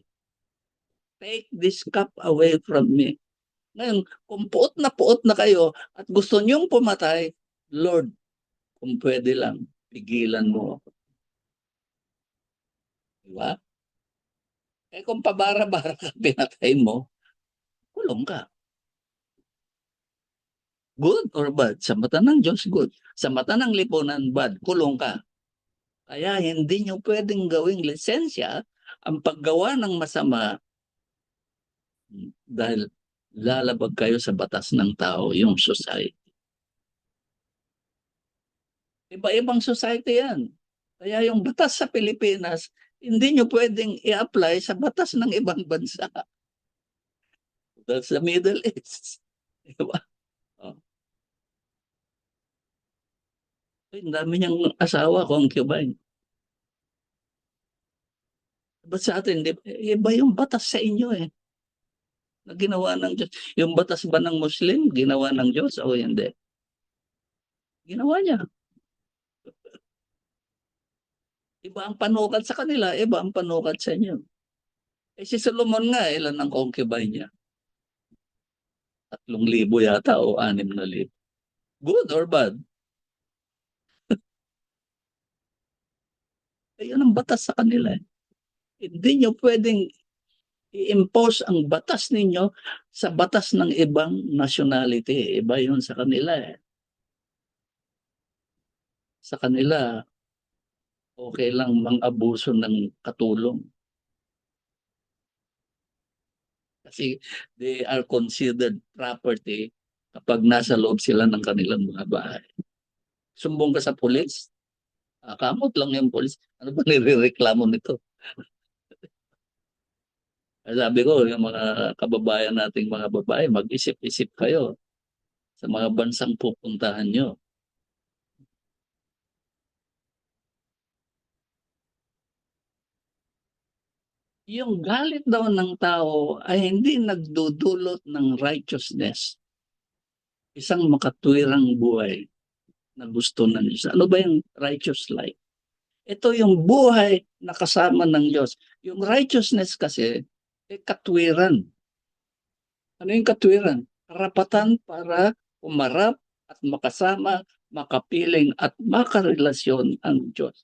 take this cup away from me. Ngayon, kung puot na kayo at gusto niyong pumatay, Lord, kung pwede lang, pigilan mo ako. Di ba? Eh kung pabara-bara ka pinatay mo, kulong ka. Good or bad? Sa mata ng Diyos, good. Sa mata ng lipunan, bad. Kulong ka. Kaya hindi nyo pwedeng gawing lisensya ang paggawa ng masama dahil lalabag kayo sa batas ng tao, yung society. Iba-ibang society yan. Kaya yung batas sa Pilipinas, hindi nyo pwedeng i-apply sa batas ng ibang bansa. That's the Middle East. Diba? Oh. Ang dami niyang asawa, concubine. Ba't sa atin, iba yung batas sa inyo eh. Na ginawa ng Diyos. Yung batas ba ng Muslim, ginawa ng Diyos o hindi? Ginawa niya. Iba ang panukat sa kanila, iba ang panukat sa inyo. Eh si Solomon nga, ilan ang concubine niya? 3,000 yata o 6,000. Good or bad? Eh, yan ang batas sa kanila eh. Hindi nyo pwedeng i-impose ang batas ninyo sa batas ng ibang nationality. Iba yun sa kanila eh. Sa kanila, okay lang mang-abuso ng katulong. Kasi they are considered property kapag nasa loob sila ng kanilang mga bahay. Sumbong ka sa pulis, kamot lang yung pulis. Ano ba nirereklamo nito? Sabi ko, yung mga kababayan nating mga babae, mag-isip-isip kayo sa mga bansang pupuntahan nyo. Yung galit daw ng tao ay hindi nagdudulot ng righteousness. Isang makatwirang buhay na gusto ng Diyos. Ano ba yung righteous life? Ito yung buhay na kasama ng Diyos. Yung righteousness kasi, katwiran. Ano yung katwiran? Karapatan para umarap at makasama, makapiling at makarelasyon ang Diyos.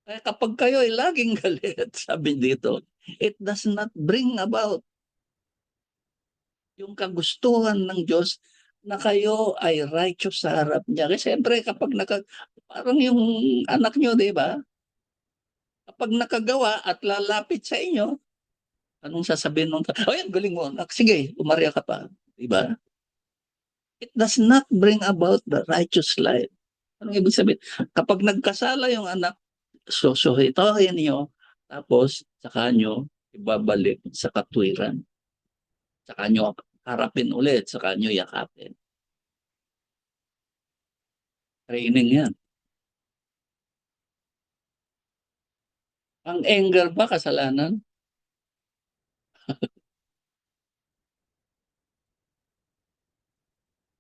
Kaya kapag kayo ay laging galit, sabi dito, it does not bring about yung kagustuhan ng Diyos na kayo ay righteous sa harap niya. Kasi siyempre kapag parang yung anak nyo, di ba? Kapag nakagawa at lalapit sa inyo, anong sasabihin nung oh yan, galing mo, anak. Sige, umarya ka pa. Di ba? It does not bring about the righteous life. Anong ibig sabihin? Kapag nagkasala yung anak, susuhitohin niyo, tapos saka nyo ibabalik sa katwiran. Saka nyo harapin ulit, saka nyo yakapin. Training yan. Ang anger ba kasalanan?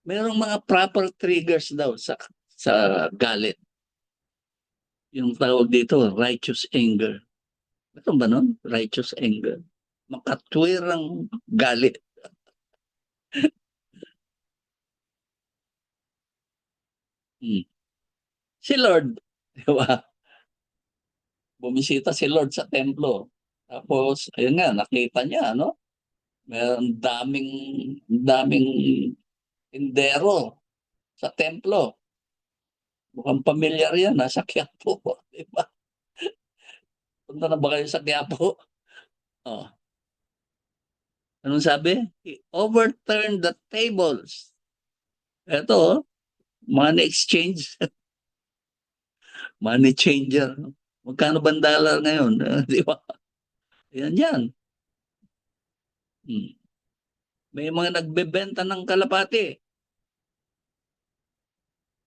Merong mga proper triggers daw sa galit. Yung tawag dito, righteous anger. Meron ba nun? Righteous anger. Makatwirang galit. Hmm. Si Lord, di ba? Bumisita si Lord sa templo. Tapos, ayun nga, nakita niya, no? Meron daming tindero sa templo. Mukhang pamilyar yan, nasa Quiapo. Di ba? Punta na ba kayo sa Quiapo? Oh. Anong sabi? He overturned the tables. Ito, money exchange, money changer. Magkano ba ang dollar ngayon? Di ba? Yan yan. Hmm. May mga nagbebenta ng kalapati.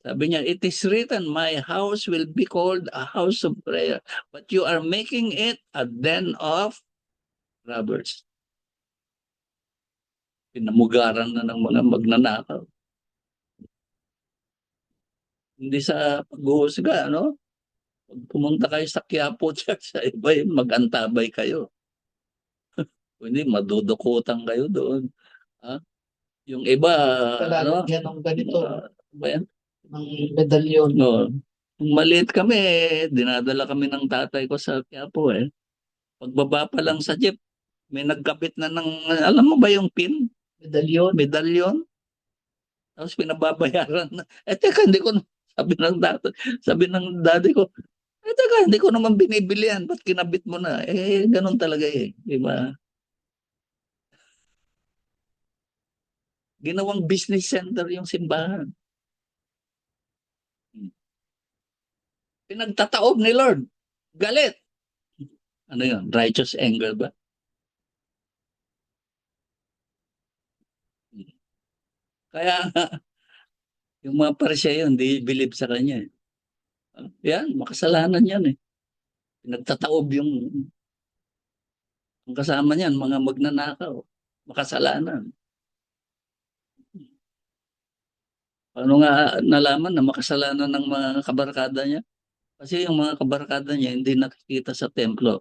Sabi niya, it is written, my house will be called a house of prayer, but you are making it a den of robbers. Pinamugaran na ng mga magnanakaw. Hindi sa paghuhusga, no? Pag pumunta kayo sa Quiapo Church, sa iba mag-antabay kayo. Hindi, madudukutan kayo doon. Yung iba, ano, Kalalagyan ng ganito, ba yan? ng medalyon. No. Nung maliit kami, dinadala kami ng tatay ko sa Quiapo eh. Pagbaba pa lang sa jeep, may nagkabit na ng, alam mo ba yung pin? Medalyon. Medalyon? Tapos pinababayaran na. Eh teka, hindi ko, sabi ng daddy ko, eh teka, hindi ko naman binibili yan. Ba't kinabit mo na? Eh, ganun talaga eh. Di ba? Ginawang business center yung simbahan. Pinagtataob ni Lord. Galit. Ano yun? Righteous anger ba? Kaya yung mga Pariseo, hindi believe sa kanya eh. Yan, makasalanan yan eh. Pinagtataob yung kasama niyan, mga magnanakaw. Makasalanan. Paano nga nalaman na makasalanan ng mga kabarkada niya? Kasi yung mga kabarkada niya hindi nakikita sa templo.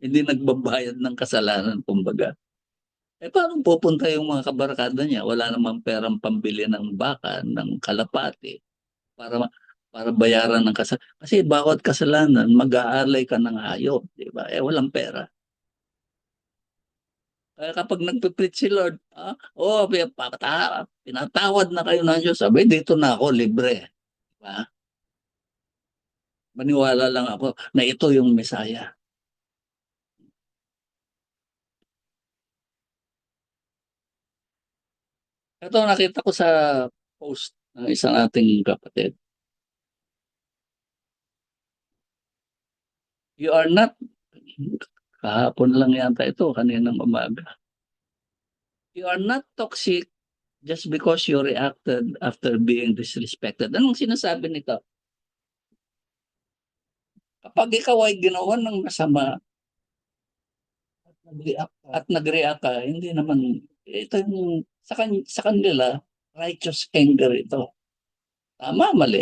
Hindi nagbabayad ng kasalanan, kumbaga. Eh paano pupunta yung mga kabarkada niya? Wala namang perang pambili ng baka, ng kalapati, para para bayaran ng kasalanan. Kasi bawat kasalanan, mag-aalay ka ng hayop, di ba? Eh walang pera. Kaya kapag nagpipreach si Lord, pinatawad na kayo ng Diyos. Sabi, dito na ako, libre. Di ba? Maniwala lang ako na ito yung Mesaya. Ito nakita ko sa post ng isang ating kapatid. You are not, kahapon lang yata ito, kaninang umaga. You are not toxic just because you reacted after being disrespected. Anong sinasabi nito? Kapag ikaw ay ginawa ng masama at nag-react ka, hindi naman, ito yung, sa kanila, righteous anger ito. Tama, mali.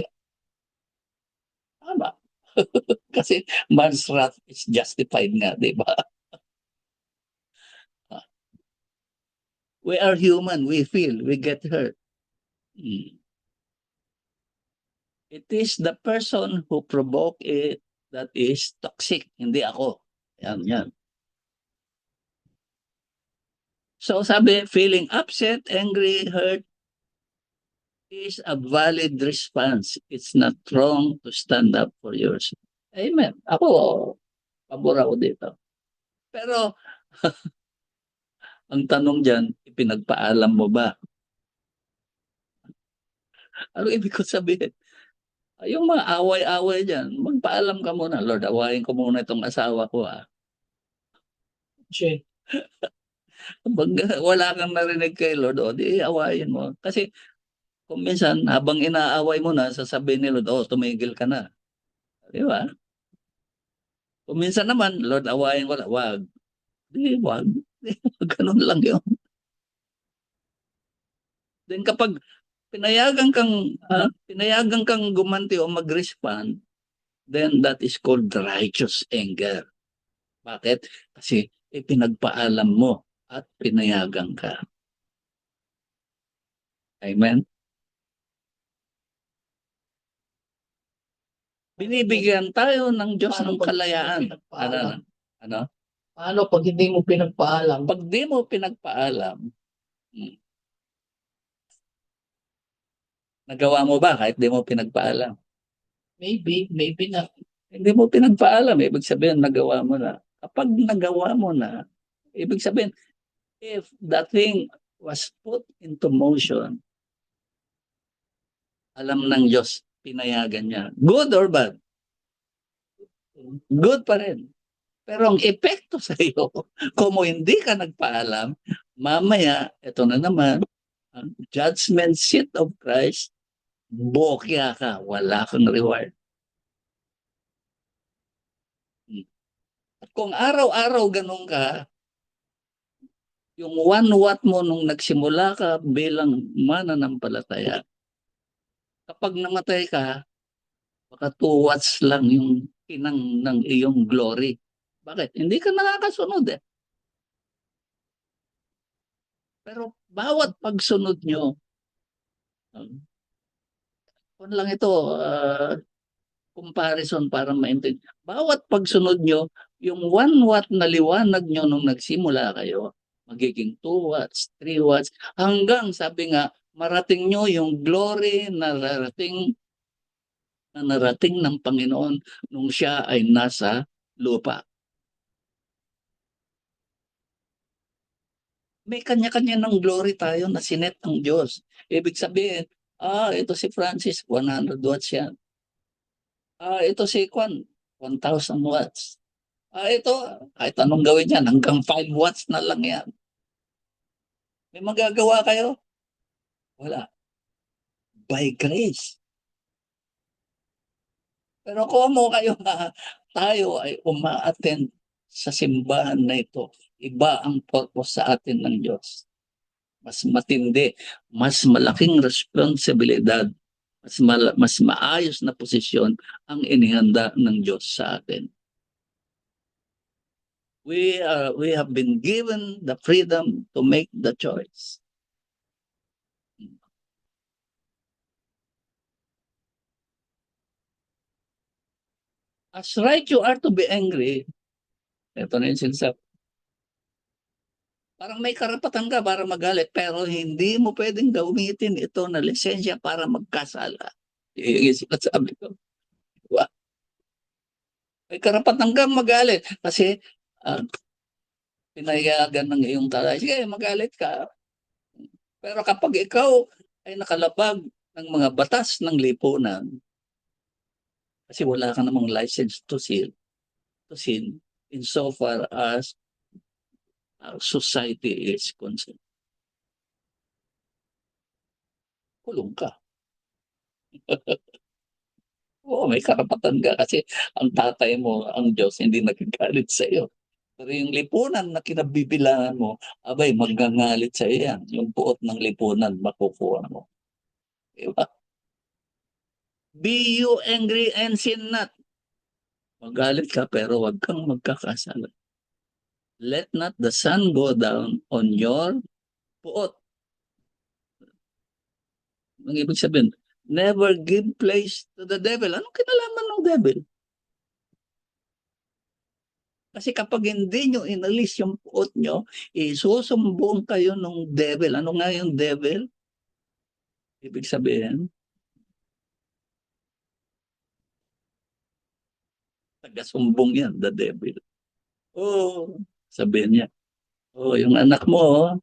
Tama. Kasi man's wrath is justified nga, di ba? We are human, we feel, we get hurt. Mm. It is the person who provoke it that is toxic, hindi ako. Yan, yan. So sabi, feeling upset, angry, hurt is a valid response. It's not wrong to stand up for yours. Amen. Ako, pabor ako dito. Pero, ang tanong dyan, ipinagpaalam mo ba? Ano ibig ko sabihin? Yung mga away-away dyan, magpaalam ka muna. Lord, awayin ko muna itong asawa ko. Che. Pag wala kang narinig kay Lord, di awayin mo. Kasi kung minsan, habang inaaway mo na, sasabihin ni Lord, tumigil ka na. Di ba? Kung minsan naman, Lord, awayin ko na, wag. Di, wag. Ganun lang yun. Then kapag pinayagan kang gumanti o mag-respond, then that is called righteous anger. Bakit? Kasi ipinagpaalam mo at pinayagan ka. Amen? Binibigyan tayo ng Diyos ng kalayaan. Ano? Ano? Paano pag hindi mo pinagpaalam? Pag di mo pinagpaalam, nagawa mo ba kahit di mo pinagpaalam? Maybe na. Hindi mo pinagpaalam, ibig sabihin nagawa mo na. Kapag nagawa mo na, ibig sabihin, if that thing was put into motion, alam ng Diyos, pinayagan niya. Good or bad? Good pa rin. Pero ang epekto sa iyo, kung hindi ka nagpaalam, mamaya, ito na naman, ang judgment seat of Christ, bokya ka, wala kang reward. At kung araw-araw ganun ka, yung 1 watt mo nung nagsimula ka bilang mananampalataya, kapag namatay ka, baka 2 watts lang yung kinang ng iyong glory. Bakit? Hindi ka nakakasunod eh. Pero bawat pagsunod nyo, kung lang ito, comparison para maintindihan. Bawat pagsunod nyo, yung 1 watt na liwanag nyo nung nagsimula kayo, magiging 2 watts, 3 watts, hanggang sabi nga, marating nyo yung glory na narating ng Panginoon nung siya ay nasa lupa. May kanya-kanya ng glory tayo na sinet ng Diyos. Ibig sabihin, ito si Francis, 100 watts yan. Ito si Kwan, 1,000 watts. Ito, kahit anong gawin yan, hanggang 5 watts na lang yan. May magagawa kayo? Wala. By grace. Pero kung mo kayo na tayo ay uma-attend sa simbahan na ito, iba ang purpose sa atin ng Diyos. Mas matindi, mas malaking responsibilidad, mas maayos na posisyon ang inihanda ng Diyos sa atin. We have been given the freedom to make the choice. As right you are to be angry, ito na yung sinasabi. Parang may karapatan ka para magalit, pero hindi mo pwedeng gamitin ito na lisensya para magkasala. Yung sinasabi ko. Diba? May karapatan kang magalit kasi pinayagan ng iyong tatay. Sige, magalit ka. Pero kapag ikaw ay nakalabag ng mga batas ng lipunan, kasi wala ka namang license to sin insofar as society is concerned. Kulong ka. Oo, may karapatan ka kasi ang tatay mo, ang Diyos, hindi nagagalit sa iyo. Pero yung lipunan na kinabibilangan mo, abay, magngangalit sa iyo yan. Yung buot ng lipunan, makukuha mo. Diba? Be you angry and sin not. Magalit ka pero wag kang magkakasala. Let not the sun go down on your puot. Ang ibig sabihin, never give place to the devil. Anong kinalaman ng devil? Kasi kapag hindi nyo inalis yung puot nyo, isusumbong kayo ng devil. Ano nga yung devil? Ibig sabihin, taga-sumbong yan, the devil. Oh, sabihin niya, yung anak mo,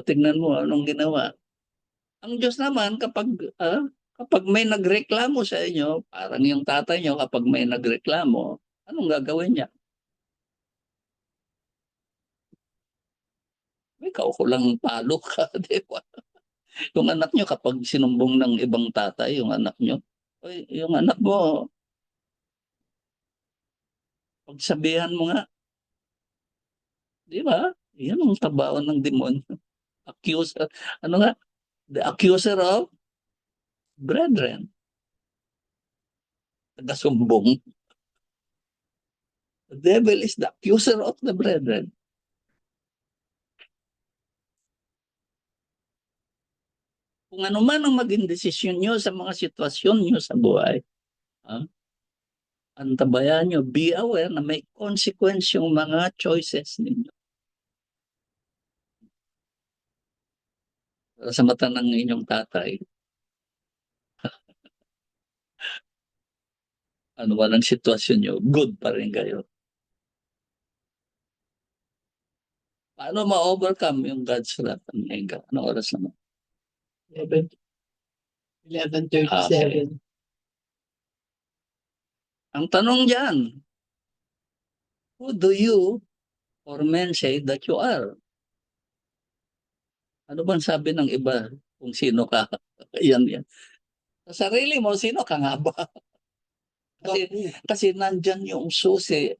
tingnan mo, anong ginawa? Ang Diyos naman, kapag may nagreklamo sa inyo, parang yung tatay nyo, kapag may nagreklamo, anong gagawin niya? May kaukulang palo ka, di ba? Yung anak nyo, kapag sinumbong ng ibang tatay, yung anak nyo, yung anak mo, pagsabihan mo nga, di ba? Yan ang tabaon ng demonyo. Accuser, ano nga? The accuser of brethren. Taga-sumbong. The devil is the accuser of the brethren. Kung ano man ang maging desisyon nyo sa mga sitwasyon nyo sa buhay, antabayan nyo, be aware na may consequence yung mga choices ninyo. Sa mata ng inyong tatay, ano man ang sitwasyon nyo, good pa rin kayo. Paano ma-overcome yung God's wrath and anger? Anong oras naman? 11:37. Ang tanong dyan, who do you or men say that you are? Ano bang sabi ng iba kung sino ka? Yan. Sa sarili mo, sino ka nga ba? Kasi nandyan yung susi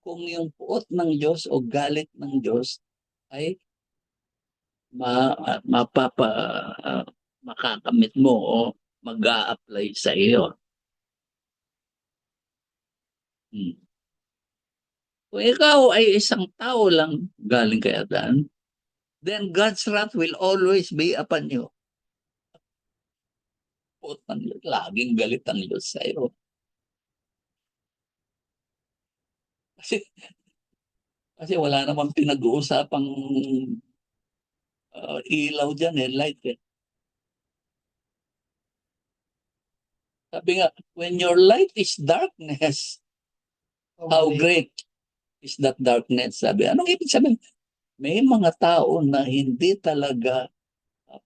kung yung puot ng Diyos o galit ng Diyos ay mapapa makakamit mo o mag-a-apply sa iyo. Kung ikaw ay isang tao lang galing kay Adan, then God's wrath will always be upon you. Laging galit ang Diyos sa iyo. Kasi wala namang pinag-uusapang ilaw dyan, light. Sabi nga, when your light is darkness, how great is that darkness? Sabi, anong ibig sabihin? May mga tao na hindi talaga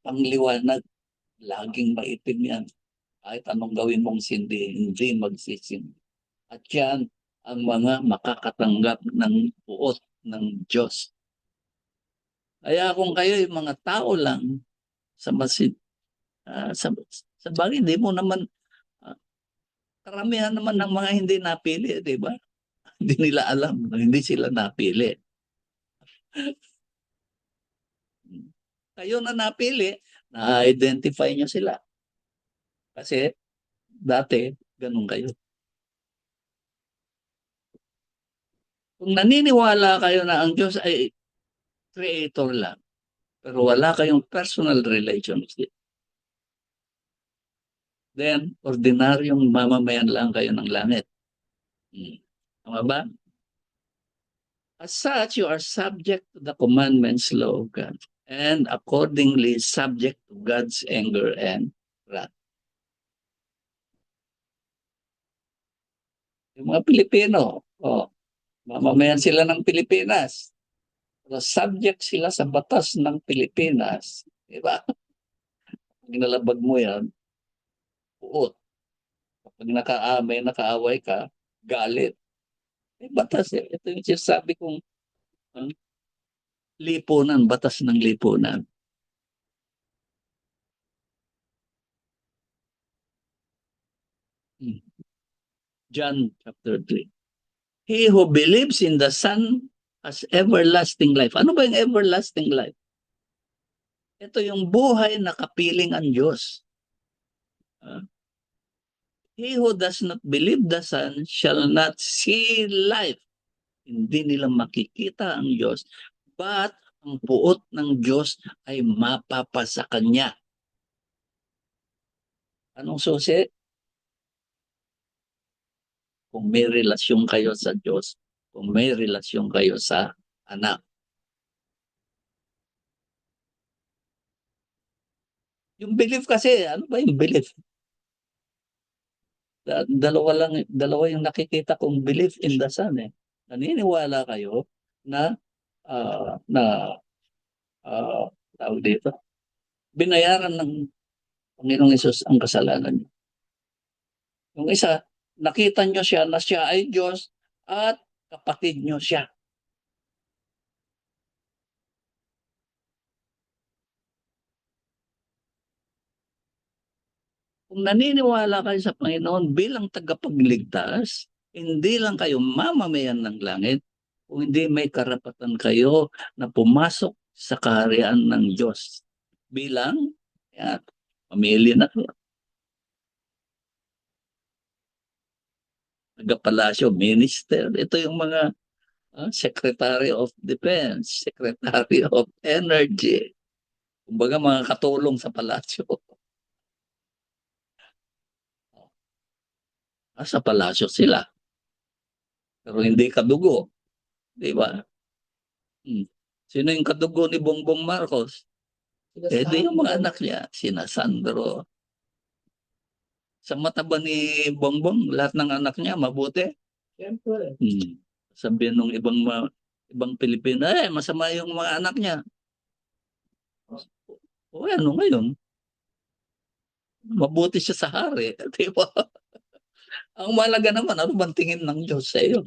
pangliwanag, laging maitim yan. Kahit anong gawin mong hindi magsisindi. At yan ang mga makakatanggap ng puot ng Diyos. Kaya kung kayo yung mga tao lang sa sa bagay, hindi mo naman, karamihan naman ng mga hindi napili, di ba? Hindi nila alam, hindi sila napili. Kayo na napili, na-identify nyo sila. Kasi dati, ganun kayo. Kung naniniwala kayo na ang Diyos ay creator lang, pero wala kayong personal relationship, then ordinaryong mamamayan lang kayo ng langit. Tama ba? As such, you are subject to the commandments, law of God, and accordingly subject to God's anger and wrath. Yung mga Pilipino, mamamayan sila ng Pilipinas. Pero subject sila sa batas ng Pilipinas. Diba? Pag nalabag mo yan, puot. Kapag may nakaaway ka, galit. Batas eh. Ito yung sinasabi kong lipunan, batas ng lipunan. John chapter 3. He who believes in the Son has everlasting life. Ano ba yung everlasting life? Ito yung buhay na kapiling ang Diyos. He who does not believe the Son shall not see life. Hindi nila makikita ang Diyos, but ang puot ng Diyos ay mapapasa kanya. Anong susi? Kung may relasyon kayo sa Diyos, kung may relasyon kayo sa anak. Yung belief kasi, ano ba yung belief? Dalawa yung nakikita kong belief in the Son eh. Naniniwala kayo na tawag dito, binayaran ng Panginoong Hesus ang kasalanan niyo. Yung isa, nakita nyo siya na siya ay Diyos at kapatid nyo siya. Kung naniniwala kayo sa Panginoon bilang tagapagligtas, hindi lang kayo mamamayan ng langit, kung hindi may karapatan kayo na pumasok sa kaharian ng Diyos bilang pamilya na kayo. Taga-palasyo, minister. Ito yung mga Secretary of Defense, Secretary of Energy. Kumbaga mga katulong sa palasyo. Sa palasyo sila. Pero hindi kadugo. Di ba? Sino yung kadugo ni Bongbong Marcos? Di yung mga anak niya. Sina Sandro. Sa mata ba ni Bongbong, lahat ng anak niya mabuti? Siyempre. Sabihin ng ibang Pilipino, masama yung mga anak niya. O ano ngayon? Mabuti siya sa hari. Di ba? Ang malaga naman, ano bang tingin ng Diyos sa iyo?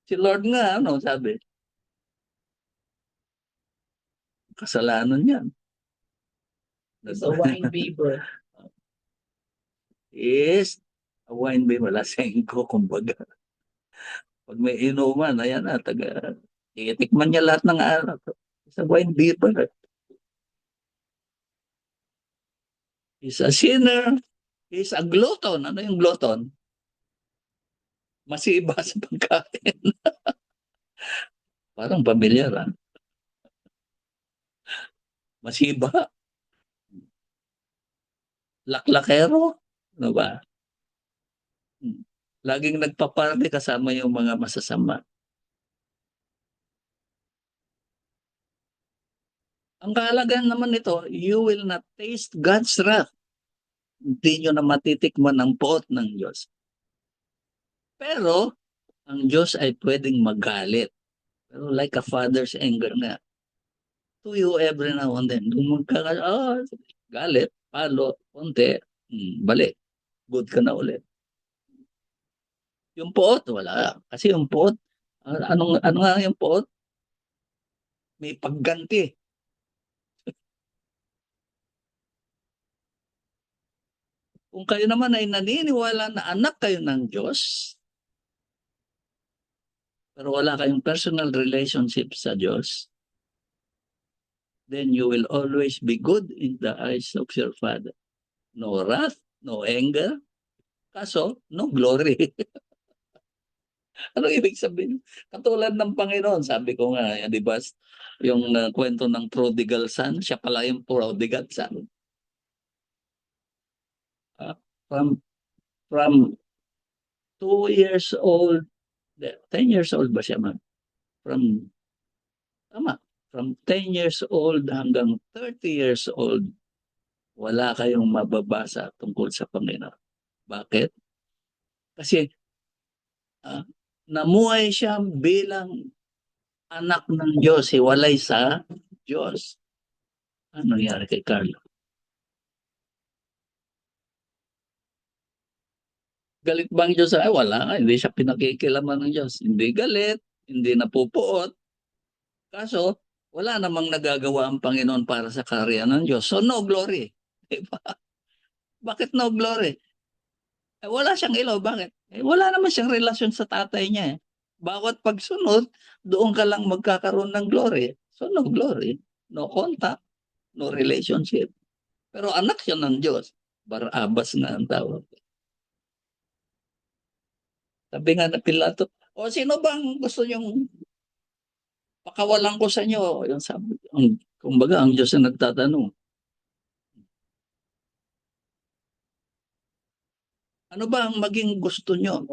Si Lord nga, ano sabi? Kasalanan yan. It's a wine bibber. Is a wine bibber. Lasengko, kumbaga. Pag may inuman, ayan na, itikman niya lahat ng anak. It's a wine bibber. He's a sinner. He's a glutton. Ano yung glutton? Masiba sa pagkain. Parang pamilyar, masiba, laklakero, ano ba? Laging nagpaparty kasama yung mga masasama. Ang kahalagahan naman nito, you will not taste God's wrath. Hindi nyo na matitikman ang poot ng Diyos. Pero, ang Diyos ay pwedeng magalit. Pero like a father's anger nga. To you every now and then. Kung galit, palo, konti, balik. Good ka na ulit. Yung poot, wala. Kasi yung poot, ano nga yung poot? May pagganti. Kung kayo naman ay naniniwala na anak kayo ng Diyos, pero wala kayong personal relationship sa Diyos, then you will always be good in the eyes of your Father. No wrath, no anger, kaso no glory. Ano ibig sabihin? Katulad ng Panginoon, sabi ko nga, di ba, yung kwento ng prodigal son, siya pala yung prodigal son. From from 2 years old, 10 years old ba siya, man? From 10 years old hanggang 30 years old, wala kayong mababasa tungkol sa Panginoon. Bakit? Kasi namuhay siya bilang anak ng Diyos, hiwalay sa Diyos. Ano nangyari kay Carlo? Galit bang Diyos? Ay, wala. Hindi siya pinakikilaman ng Diyos. Hindi galit, hindi napupuot. Kaso, wala namang nagagawa ang Panginoon para sa karya ng Diyos. So, no glory. Diba? Bakit no glory? Wala siyang ilaw. Bakit? Wala naman siyang relasyon sa tatay niya. Bawat pagsunod, doon ka lang magkakaroon ng glory. So, no glory. No contact. No relationship. Pero anak siya ng Diyos. Barabas nga ang tawag. Sabi nga na Pilato, sino bang gusto niyong pakawalan ko sa inyo? Yung sabi, kumbaga, ang Diyos na nagtatanong. Ano ba ang maging gusto niyo?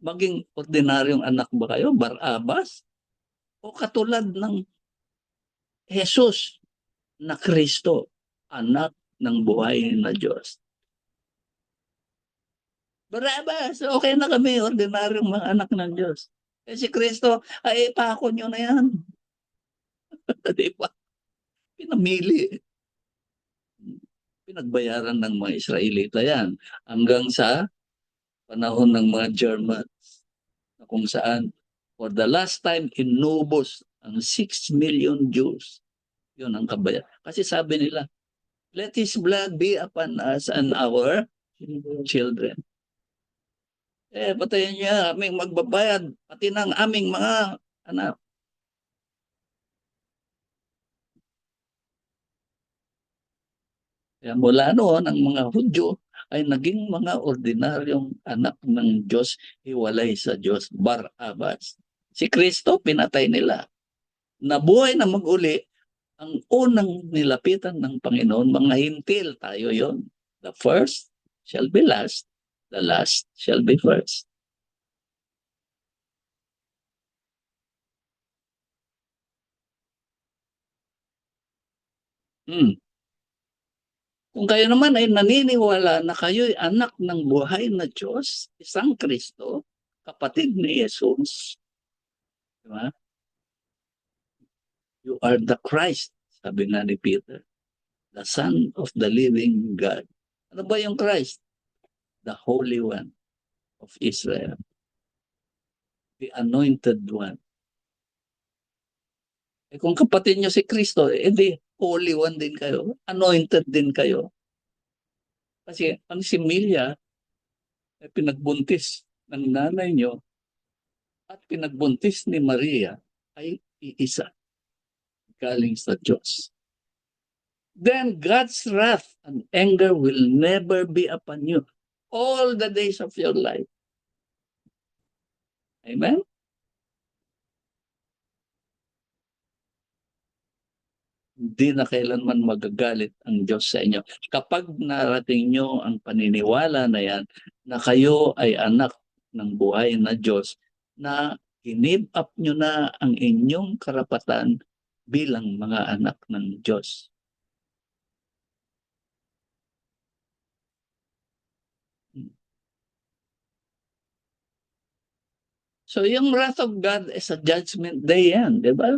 Maging ordinaryong anak ba kayo? Barabas? O katulad ng Jesus na Kristo, anak ng buhay na Diyos? Barabas, okay na kami, ordinaryong mga anak ng Diyos. Si Kristo, ay pako nyo na yan. Di ba? Pinamili. Pinagbayaran ng mga Israelita yan. Hanggang sa panahon ng mga Germans, na kung saan, for the last time, inubos ang 6 million Jews. Yun ang kabayaran. Kasi sabi nila, let His blood be upon us and our children. Patayin niya aming magbabayad, pati ng aming mga anak. Kaya mula noon, ang mga Hudyo ay naging mga ordinaryong anak ng Diyos, hiwalay sa Diyos, Barabas. Si Kristo, pinatay nila. Nabuhay na mag-uli, ang unang nilapitan ng Panginoon, mga hintil, tayo yon. The first shall be last, the last shall be first. Kung kayo naman ay naniniwala na kayo'y anak ng buhay na Diyos, isang Kristo, kapatid ni Jesus, di ba? You are the Christ, sabi nga ni Peter, the Son of the living God. Ano ba yung Christ? The Holy One of Israel. The Anointed One. Kung kapatid nyo si Kristo, di Holy One din kayo. Anointed din kayo. Kasi ang si Milya ay pinagbuntis ng nanay nyo at pinagbuntis ni Maria ay iisa galing sa Diyos. Then God's wrath and anger will never be upon you all the days of your life. Amen? hindi na kailanman magagalit ang Diyos sa inyo. Kapag narating nyo ang paniniwala na yan, na kayo ay anak ng buhay na Diyos, na give up nyo na ang inyong karapatan bilang mga anak ng Diyos. So yung wrath of God is a judgment day yan, di ba?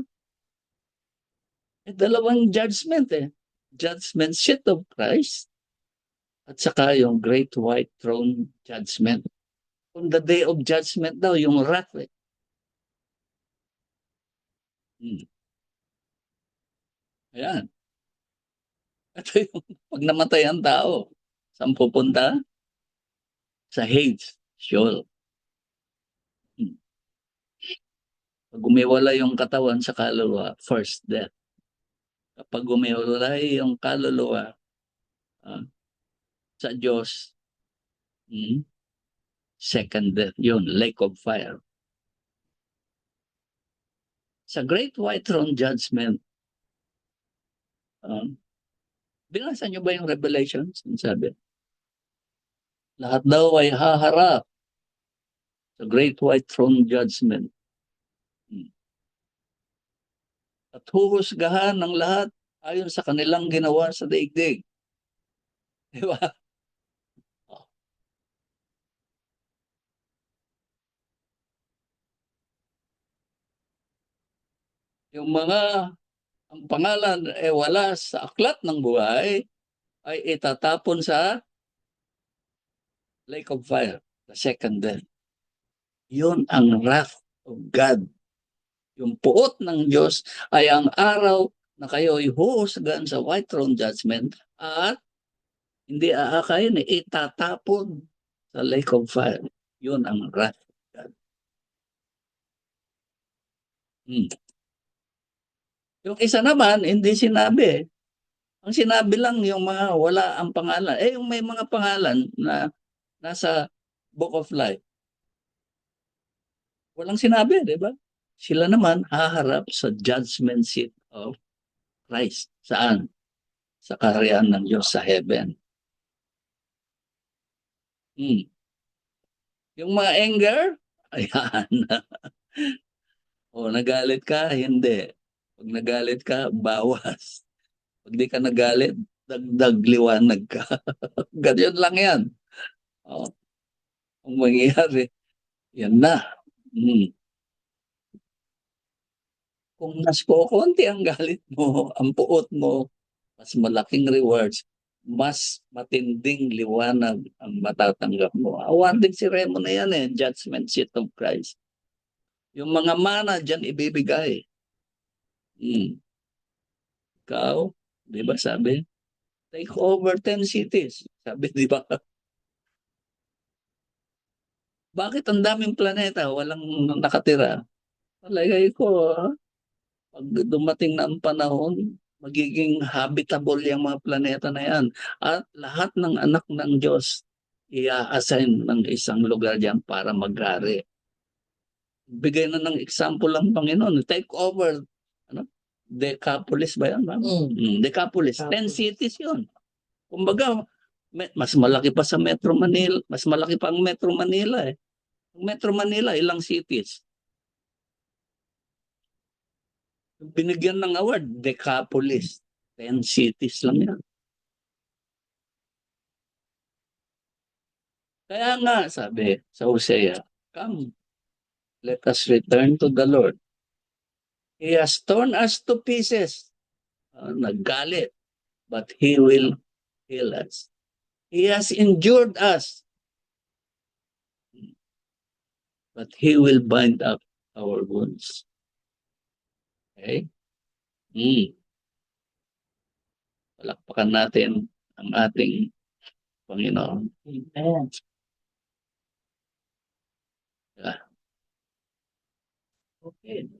Dalawang judgment eh. Judgment seat of Christ at saka yung great white throne judgment. On the day of judgment daw, yung wrath eh. Ayan. Ito yung pag namatay ang tao, saan pupunta? Sa Hades, Sheol. Pag umiwala yung katawan sa kaluluwa, first death. Kapag umiwalay yung kaluluwa sa Diyos, second death, yun, lake of fire. Sa Great White Throne Judgment, binasa nyo ba yung Revelations? Sabi, lahat daw ay haharap sa Great White Throne Judgment. At huhusgahan ng lahat ayon sa kanilang ginawa sa daigdig. Di ba? Yung mga ang pangalan wala sa aklat ng buhay ay itatapon sa lake of fire, the second death. Yun ang wrath of God. Yung puot ng Diyos ay ang araw na kayo ay huhusgahan sa white throne judgment at hindi aakayin, itatapon sa lake of fire. Yun ang wrath of God. Yung isa naman, hindi sinabi. Ang sinabi lang yung mga wala ang pangalan. Yung may mga pangalan na nasa Book of Life. Walang sinabi, di ba? Sila naman haharap sa judgment seat of Christ. Saan? Sa kaharian ng Diyos sa heaven. Yung mga anger, ayan. Nagalit ka? Hindi. Pag nagalit ka, bawas. Pag di ka nagalit, dagdag liwanag ka. Ganyan lang yan. Ang mangyayari, yan na. Kung mas konti ang galit mo, ang puot mo, mas malaking rewards, mas matinding liwanag ang matatanggap mo. Awarding si Remo na yan judgment seat of Christ. Yung mga mana dyan ibibigay. Ikaw, di ba sabi? Take over 10 cities. Sabi, di ba? Bakit ang daming planeta, walang nakatira? Palagay ko, pag dumating na ang panahon, magiging habitable yung mga planeta na yan. At lahat ng anak ng Diyos, i-assign ng isang lugar dyan para mag-ari. Bigay na ng example ang Panginoon. Take over. Decapolis ba yan? Decapolis. 10 cities yun. Kumbaga, mas malaki pa sa Metro Manila. Mas malaki pa ang Metro Manila eh. Metro Manila, ilang cities? Binigyan ng award, Decapolis. 10 cities lang yan. Kaya nga, sabi sa Hosea, come, let us return to the Lord. He has torn us to pieces. Naggalit, but He will heal us. He has endured us, but He will bind up our wounds. Okay? Palakpakan natin ang ating Panginoon. Amen. Okay.